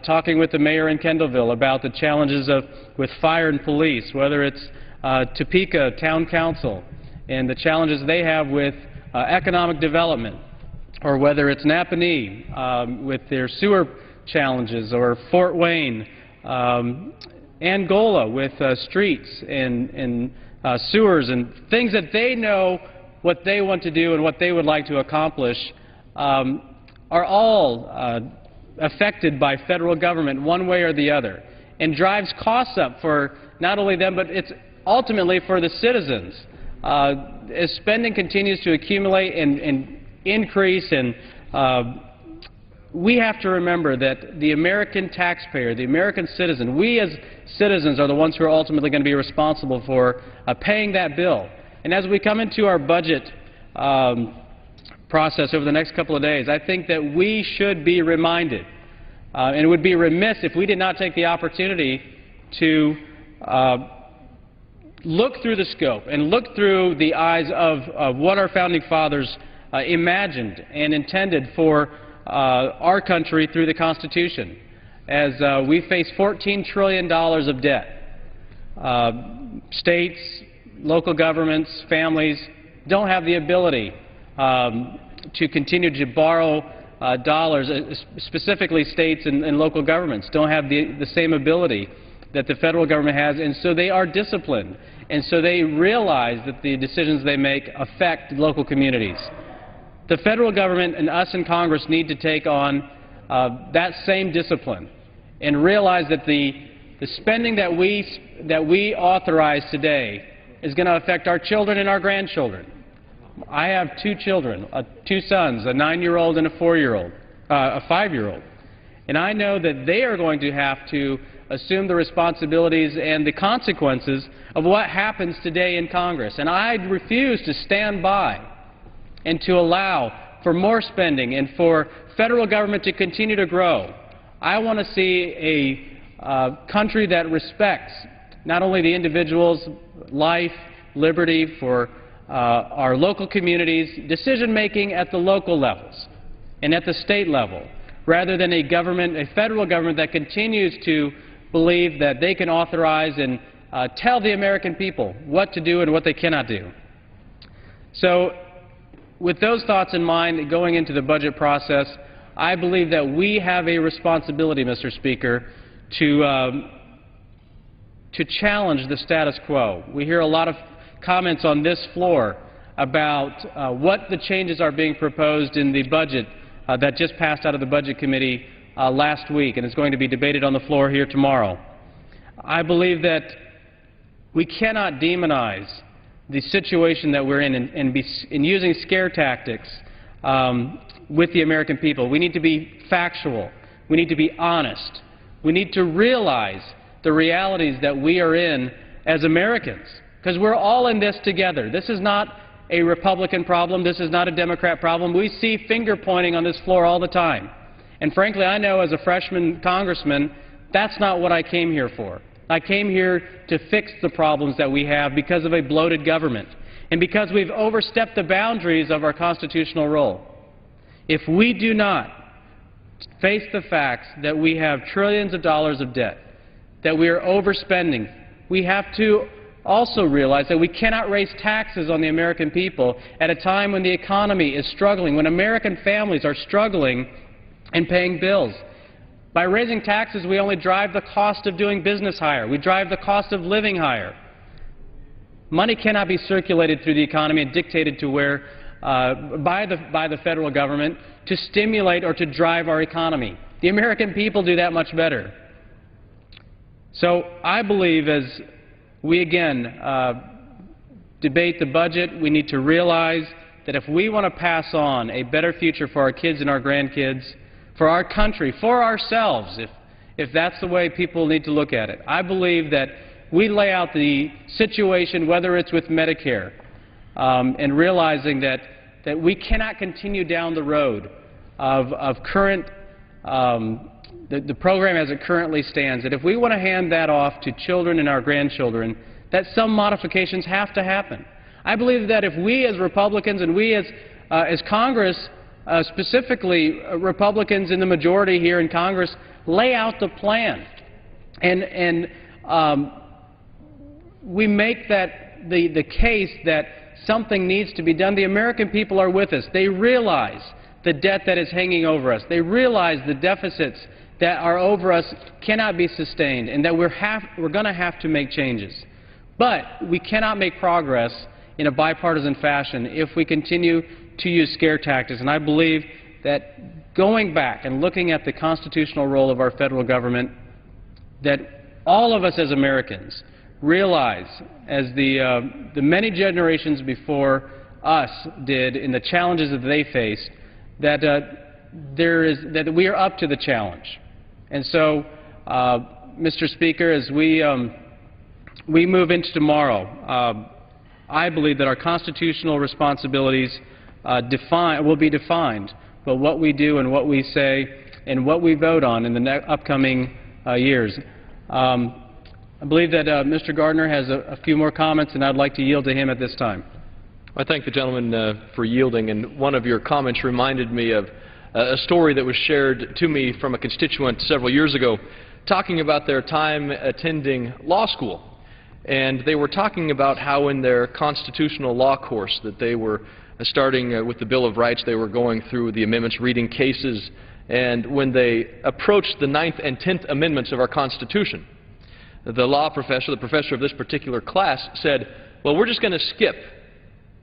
talking with the mayor in Kendallville about the challenges with fire and police, whether it's Topeka Town Council and the challenges they have with economic development, or whether it's Napanee with their sewer challenges, or Fort Wayne, Angola with streets and sewers and things that they know what they want to do and what they would like to accomplish, are all affected by federal government one way or the other, and drives costs up for not only them, but it's ultimately for the citizens. As spending continues to accumulate and increase, and we have to remember that the American taxpayer, the American citizen, we as citizens are the ones who are ultimately going to be responsible for paying that bill. And as we come into our budget process over the next couple of days, I think that we should be reminded, and it would be remiss if we did not take the opportunity to look through the scope and look through the eyes of what our founding fathers imagined and intended for our country through the Constitution. As we face $14 trillion of debt, states, local governments, families don't have the ability to continue to borrow dollars, specifically states and local governments don't have the same ability that the federal government has, and so they are disciplined, and so they realize that the decisions they make affect local communities. The federal government and us in Congress need to take on that same discipline and realize that the spending that we authorize today is going to affect our children and our grandchildren. I have two children, two sons, a 9-year-old and a 4-year-old, a 5-year-old. And I know that they are going to have to assume the responsibilities and the consequences of what happens today in Congress. And I refuse to stand by and to allow for more spending and for federal government to continue to grow. I want to see a country that respects not only the individual's life, liberty, for our local communities, decision-making at the local levels and at the state level, rather than a federal government that continues to believe that they can authorize and tell the American people what to do and what they cannot do. So, with those thoughts in mind, going into the budget process, I believe that we have a responsibility, Mr. Speaker, to challenge the status quo. We hear a lot of comments on this floor about what the changes are being proposed in the budget that just passed out of the Budget Committee last week and is going to be debated on the floor here tomorrow. I believe that we cannot demonize the situation that we're in and using scare tactics with the American people. We need to be factual. We need to be honest. We need to realize the realities that we are in as Americans, because we're all in this together. This is not a Republican problem. This is not a Democrat problem. We see finger pointing on this floor all the time. And frankly, I know as a freshman congressman, that's not what I came here for. I came here to fix the problems that we have because of a bloated government and because we've overstepped the boundaries of our constitutional role. If we do not face the facts that we have trillions of dollars of debt, that we are overspending, we have to also realize that we cannot raise taxes on the American people at a time when the economy is struggling, when American families are struggling and paying bills. By raising taxes, we only drive the cost of doing business higher. We drive the cost of living higher. Money cannot be circulated through the economy and dictated to where by the federal government to stimulate or to drive our economy. The American people do that much better. So I believe as we again debate the budget, we need to realize that if we want to pass on a better future for our kids and our grandkids, for our country, for ourselves, if that's the way people need to look at it, I believe that we lay out the situation, whether it's with Medicare, and realizing that we cannot continue down the road of current, the program as it currently stands, that if we want to hand that off to children and our grandchildren, that some modifications have to happen. I believe that if we as Republicans and we as Congress, specifically Republicans in the majority here in Congress, lay out the plan and we make that the case that something needs to be done, the American people are with us. They realize the debt that is hanging over us. They realize the deficits that are over us cannot be sustained and that we're going to have to make changes. But we cannot make progress in a bipartisan fashion if we continue to use scare tactics. And I believe that going back and looking at the constitutional role of our federal government, that all of us as Americans realize, as the many generations before us did in the challenges that they faced, that that we are up to the challenge. And so, Mr. Speaker, as we move into tomorrow, I believe that our constitutional responsibilities will be defined by what we do and what we say and what we vote on in the upcoming years. I believe that Mr. Gardner has a few more comments, and I'd like to yield to him at this time. I thank the gentleman for yielding, and one of your comments reminded me of a story that was shared to me from a constituent several years ago, talking about their time attending law school. And they were talking about how in their constitutional law course that they were starting with the Bill of Rights, they were going through the amendments, reading cases, and when they approached the 9th and 10th Amendments of our Constitution, the law professor, the professor of this particular class, said, well, we're just going to skip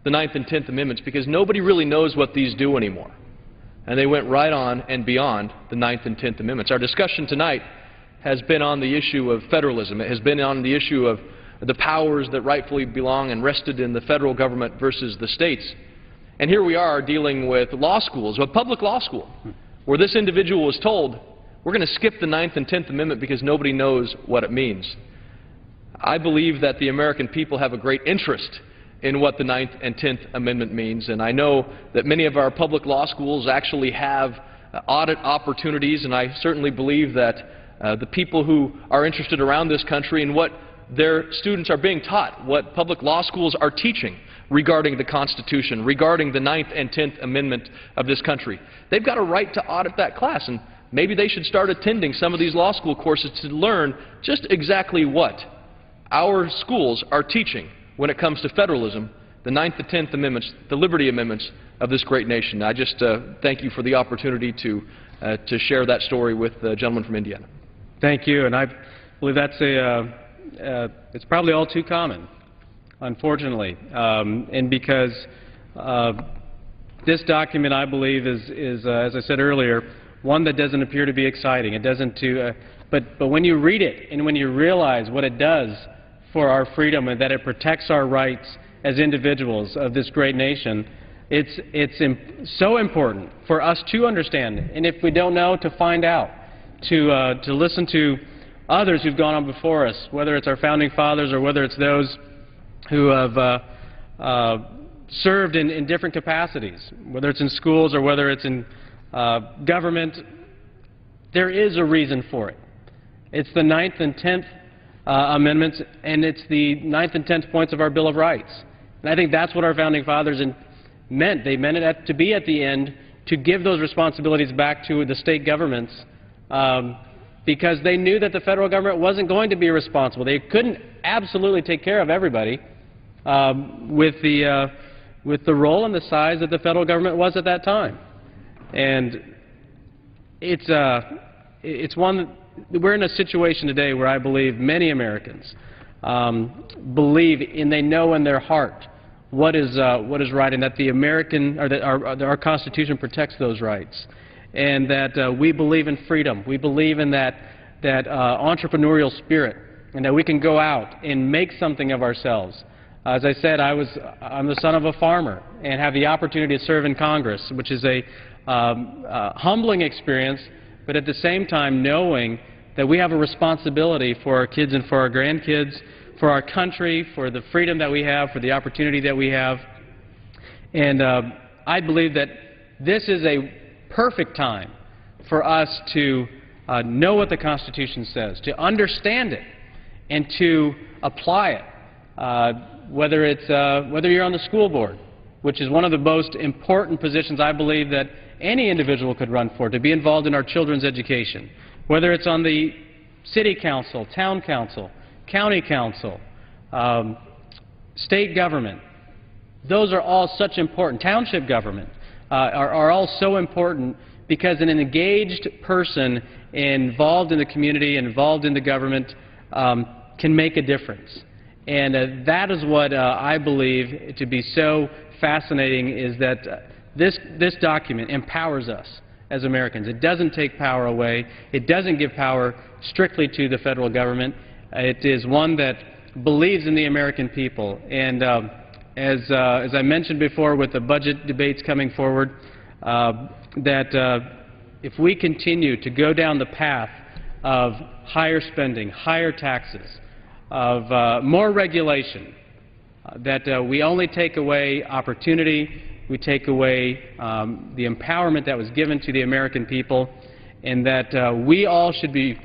the 9th and 10th Amendments because nobody really knows what these do anymore. And they went right on and beyond the 9th and 10th Amendments. Our discussion tonight has been on the issue of federalism. It has been on the issue of the powers that rightfully belong and rested in the federal government versus the states. And here we are dealing with law schools, a public law school, where this individual was told, we're going to skip the 9th and 10th Amendment because nobody knows what it means. I believe that the American people have a great interest in what the 9th and 10th Amendment means, and I know that many of our public law schools actually have audit opportunities, and I certainly believe that the people who are interested around this country in what their students are being taught, what public law schools are teaching regarding the Constitution, regarding the 9th and 10th Amendment of this country, they've got a right to audit that class, and maybe they should start attending some of these law school courses to learn just exactly what our schools are teaching when it comes to federalism, the 9th and 10th Amendments, the Liberty Amendments of this great nation. I just thank you for the opportunity to share that story with the gentleman from Indiana. Thank you, and I believe that's it's probably all too common, unfortunately, and because this document, I believe, is as I said earlier, one that doesn't appear to be exciting. It doesn't but when you read it and when you realize what it does for our freedom and that it protects our rights as individuals of this great nation, it's so important for us to understand, and if we don't know, to find out, to listen to others who've gone on before us, whether it's our founding fathers or whether it's those who have served in different capacities, whether it's in schools or whether it's in government. There is a reason for it. It's the 9th and 10th Amendments, and it's the 9th and 10th points of our Bill of Rights. And I think that's what our founding fathers meant. They meant it to be at the end, to give those responsibilities back to the state governments, because they knew that the federal government wasn't going to be responsible. They couldn't absolutely take care of everybody with the role and the size that the federal government was at that time. And it's one that we're in a situation today where I believe many Americans believe and they know in their heart what is right, and that the American or that our Constitution protects those rights, and that we believe in freedom. We believe in that entrepreneurial spirit, and that we can go out and make something of ourselves. As I said, I'm the son of a farmer and have the opportunity to serve in Congress, which is a humbling experience, but at the same time knowing that we have a responsibility for our kids and for our grandkids, for our country, for the freedom that we have, for the opportunity that we have. And I believe that this is a perfect time for us to know what the Constitution says, to understand it, and to apply it. Whether you're on the school board, which is one of the most important positions I believe that any individual could run for, to be involved in our children's education. Whether it's on the city council, town council, county council, state government, those are all such important. Township government are all so important, because an engaged person involved in the community, involved in the government, can make a difference. And that is what I believe to be so fascinating, is that this document empowers us as Americans. It doesn't take power away. It doesn't give power strictly to the federal government. It is one that believes in the American people. And as I mentioned before, with the budget debates coming forward, that if we continue to go down the path of higher spending, higher taxes, of more regulation, that we only take away opportunity, we take away the empowerment that was given to the American people, and that we all should be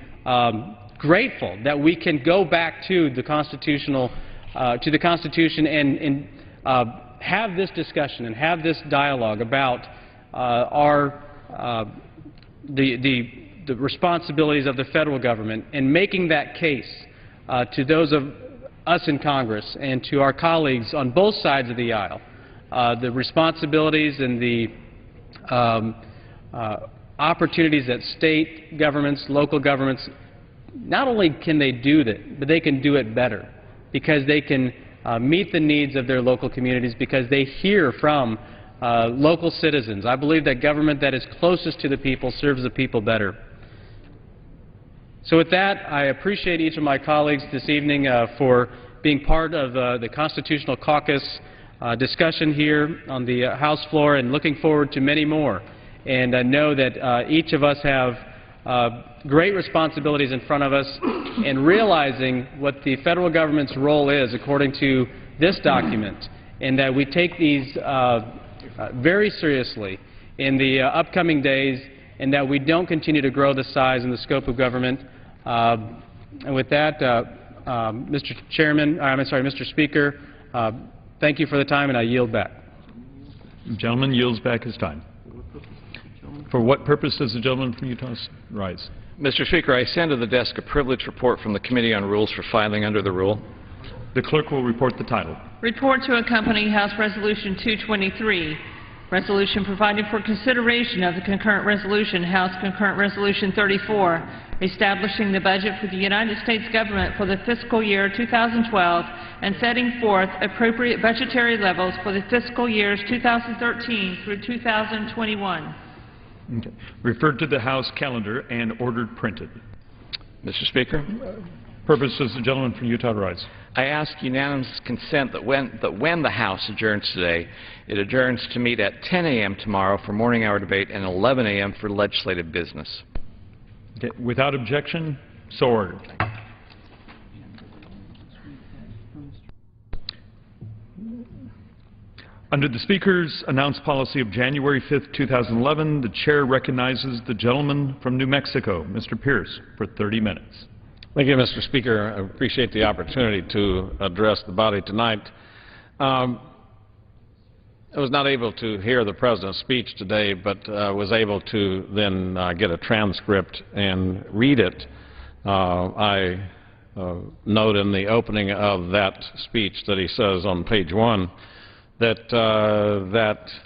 grateful that we can go back to the Constitution and have this discussion and have this dialogue about the responsibilities of the federal government, and making that case to those of us in Congress and to our colleagues on both sides of the aisle, the responsibilities and the opportunities that state governments, local governments, not only can they do that, but they can do it better, because they can meet the needs of their local communities, because they hear from local citizens. I believe that government that is closest to the people serves the people better. So with that, I appreciate each of my colleagues this evening for being part of the Constitutional Caucus discussion here on the House floor, and looking forward to many more. And I know that each of us have great responsibilities in front of us, and realizing what the federal government's role is according to this document, and that we take these very seriously in the upcoming days, and that we don't continue to grow the size and the scope of government. And with that, Mr. Speaker, thank you for the time, and I yield back. The gentleman yields back his time. For what purpose does the gentleman from Utah rise? Mr. Speaker, I send to the desk a privileged report from the Committee on Rules for filing under the rule. The clerk will report the title. Report to accompany House Resolution 223, resolution providing for consideration of the concurrent resolution, House Concurrent Resolution 34, establishing the budget for the United States government for the fiscal year 2012 and setting forth appropriate budgetary levels for the fiscal years 2013 through 2021. Okay. Referred to the House calendar and ordered printed. Mr. Speaker, purpose does the gentleman from Utah rise? I ask unanimous consent that when the House adjourns today, it adjourns to meet at 10 a.m. tomorrow for morning hour debate and 11 a.m. for legislative business. Okay. Without objection, so ordered. Under the Speaker's announced policy of January 5th, 2011, the Chair recognizes the gentleman from New Mexico, Mr. Pierce, for 30 minutes. Thank you, Mr. Speaker. I appreciate the opportunity to address the body tonight. I was not able to hear the President's speech today, but was able to then get a transcript and read it. I note in the opening of that speech that he says on page 1 that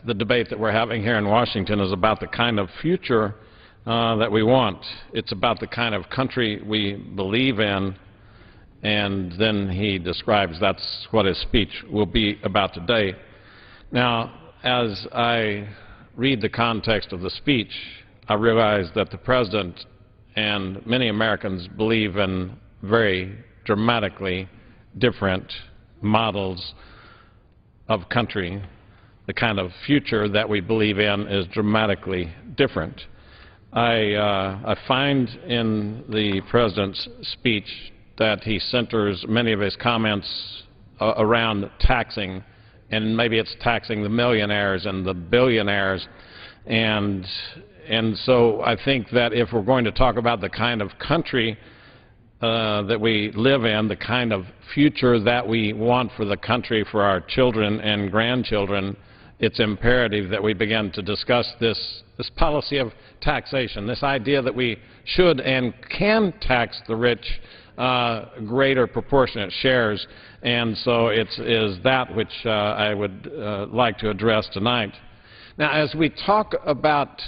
the debate that we're having here in Washington is about the kind of future that we want. It's about the kind of country we believe in, and then he describes that's what his speech will be about today. Now, as I read the context of the speech, I realize that the President and many Americans believe in very dramatically different models of country. The kind of future that we believe in is dramatically different. I find in the President's speech that he centers many of his comments around taxing, and maybe it's taxing the millionaires and the billionaires. And so I think that if we're going to talk about the kind of country that we live in, the kind of future that we want for the country, for our children and grandchildren, it's imperative that we begin to discuss this policy of taxation, this idea that we should and can tax the rich greater proportionate shares. And so it is that which I would like to address tonight. Now, as we talk about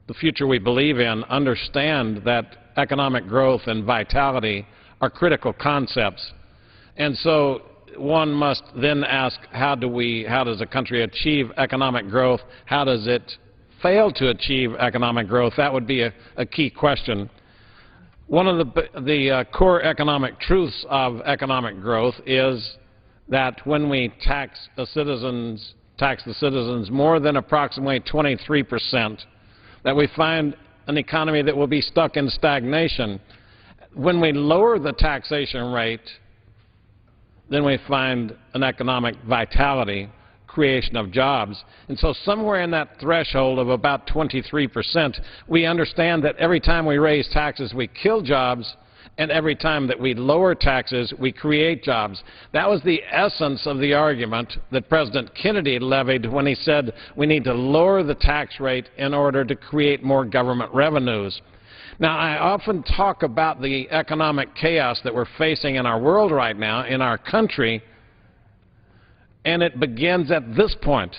the future we believe in, understand that economic growth and vitality are critical concepts. And so one must then ask, how does a country achieve economic growth? How does it fail to achieve economic growth? That would be a key question. One of the core economic truths of economic growth is that when we tax the citizens more than approximately 23%, that we find an economy that will be stuck in stagnation. When we lower the taxation rate, then we find an economic vitality, creation of jobs. And so somewhere in that threshold of about 23%, we understand that every time we raise taxes, we kill jobs, and every time that we lower taxes, we create jobs. That was the essence of the argument that President Kennedy levied when he said we need to lower the tax rate in order to create more government revenues. Now, I often talk about the economic chaos that we're facing in our world right now, in our country, and it begins at this point.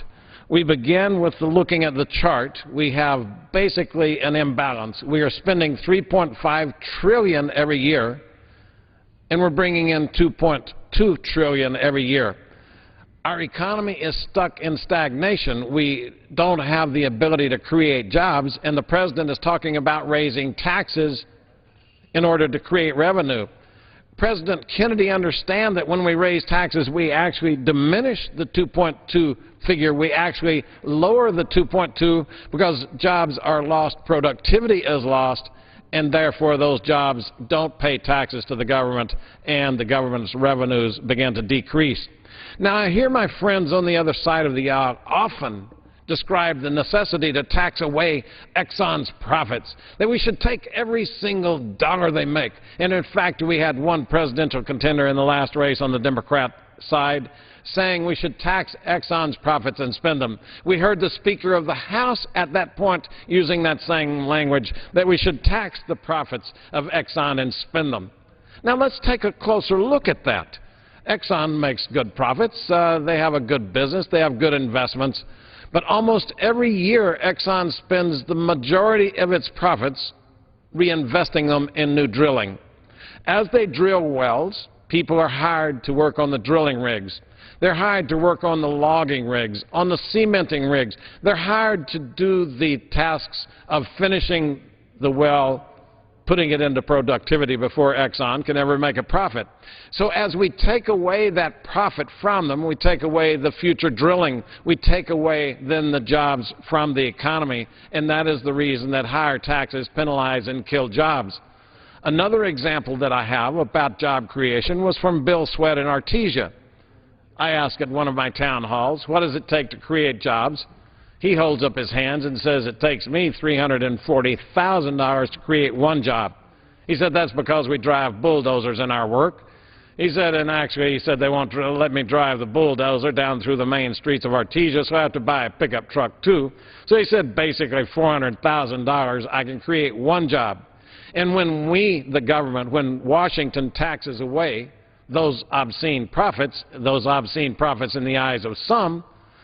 We begin with looking at the chart. We have basically an imbalance. We are spending $3.5 trillion every year, and we're bringing in $2.2 trillion every year. Our economy is stuck in stagnation. We don't have the ability to create jobs, and the President is talking about raising taxes in order to create revenue. President Kennedy understands that when we raise taxes, we actually diminish the 2.2 figure. We actually lower the 2.2 because jobs are lost, productivity is lost, and therefore those jobs don't pay taxes to the government, and the government's revenues begin to decrease. Now, I hear my friends on the other side of the aisle often describe the necessity to tax away Exxon's profits, that we should take every single dollar they make. And in fact, we had one presidential contender in the last race on the Democrat side saying we should tax Exxon's profits and spend them. We heard the Speaker of the House at that point using that same language, that we should tax the profits of Exxon and spend them. Now, let's take a closer look at that. Exxon makes good profits. They have a good business. They have good investments. But almost every year, Exxon spends the majority of its profits reinvesting them in new drilling. As they drill wells, people are hired to work on the drilling rigs. They're hired to work on the logging rigs, on the cementing rigs. They're hired to do the tasks of finishing the well, putting it into productivity before Exxon can ever make a profit. So as we take away that profit from them, we take away the future drilling, we take away then the jobs from the economy, and that is the reason that higher taxes penalize and kill jobs. Another example that I have about job creation was from Bill Sweat in Artesia. I asked at one of my town halls, what does it take to create jobs? He holds up his hands and says, it takes me $340,000 to create one job. He said, that's because we drive bulldozers in our work. He said, and actually, he said, they won't let me drive the bulldozer down through the main streets of Artesia, so I have to buy a pickup truck, too. So he said, basically, $400,000, I can create one job. And when we, the government, when Washington taxes away those obscene profits in the eyes of some,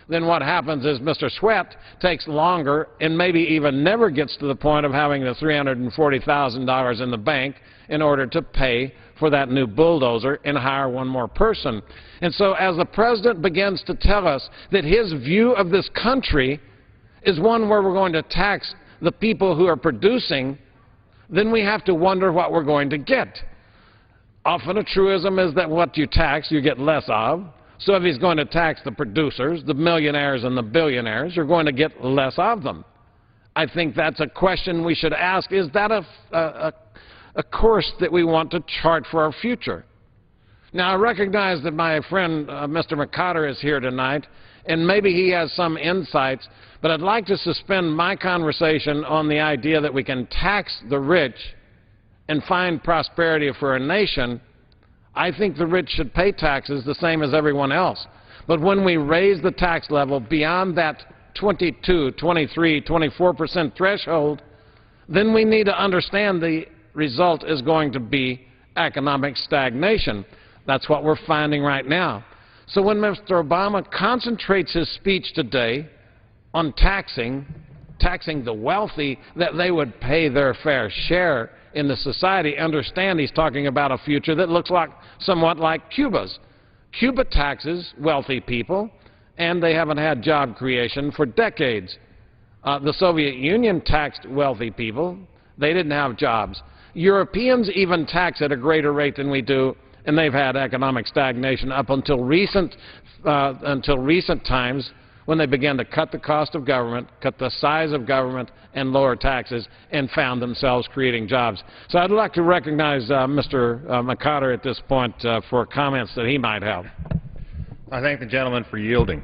then what happens is Mr. Sweat takes longer and maybe even never gets to the point of having the $340,000 in the bank in order to pay for that new bulldozer and hire one more person. And so as the President begins to tell us that his view of this country is one where we're going to tax the people who are producing, then we have to wonder what we're going to get. Often a truism is that what you tax, you get less of. So if he's going to tax the producers, the millionaires and the billionaires, you're going to get less of them. I think that's a question we should ask. Is that a course that we want to chart for our future? Now, I recognize that my friend Mr. McCotter is here tonight, and maybe he has some insights, but I'd like to suspend my conversation on the idea that we can tax the rich and find prosperity for a nation. I think the rich should pay taxes the same as everyone else. But when we raise the tax level beyond that 22, 23, 24% threshold, then we need to understand the result is going to be economic stagnation. That's what we're finding right now. So when Mr. Obama concentrates his speech today on taxing the wealthy, that they would pay their fair share in the society, understand he's talking about a future that looks like somewhat like Cuba's. Cuba taxes wealthy people, and they haven't had job creation for decades. The Soviet Union taxed wealthy people. They didn't have jobs. Europeans even tax at a greater rate than we do, and they've had economic stagnation up until recent times, when they began to cut the cost of government, cut the size of government, and lower taxes, and found themselves creating jobs. So I'd like to recognize Mr. McCotter at this point for comments that he might have. I thank the gentleman for yielding.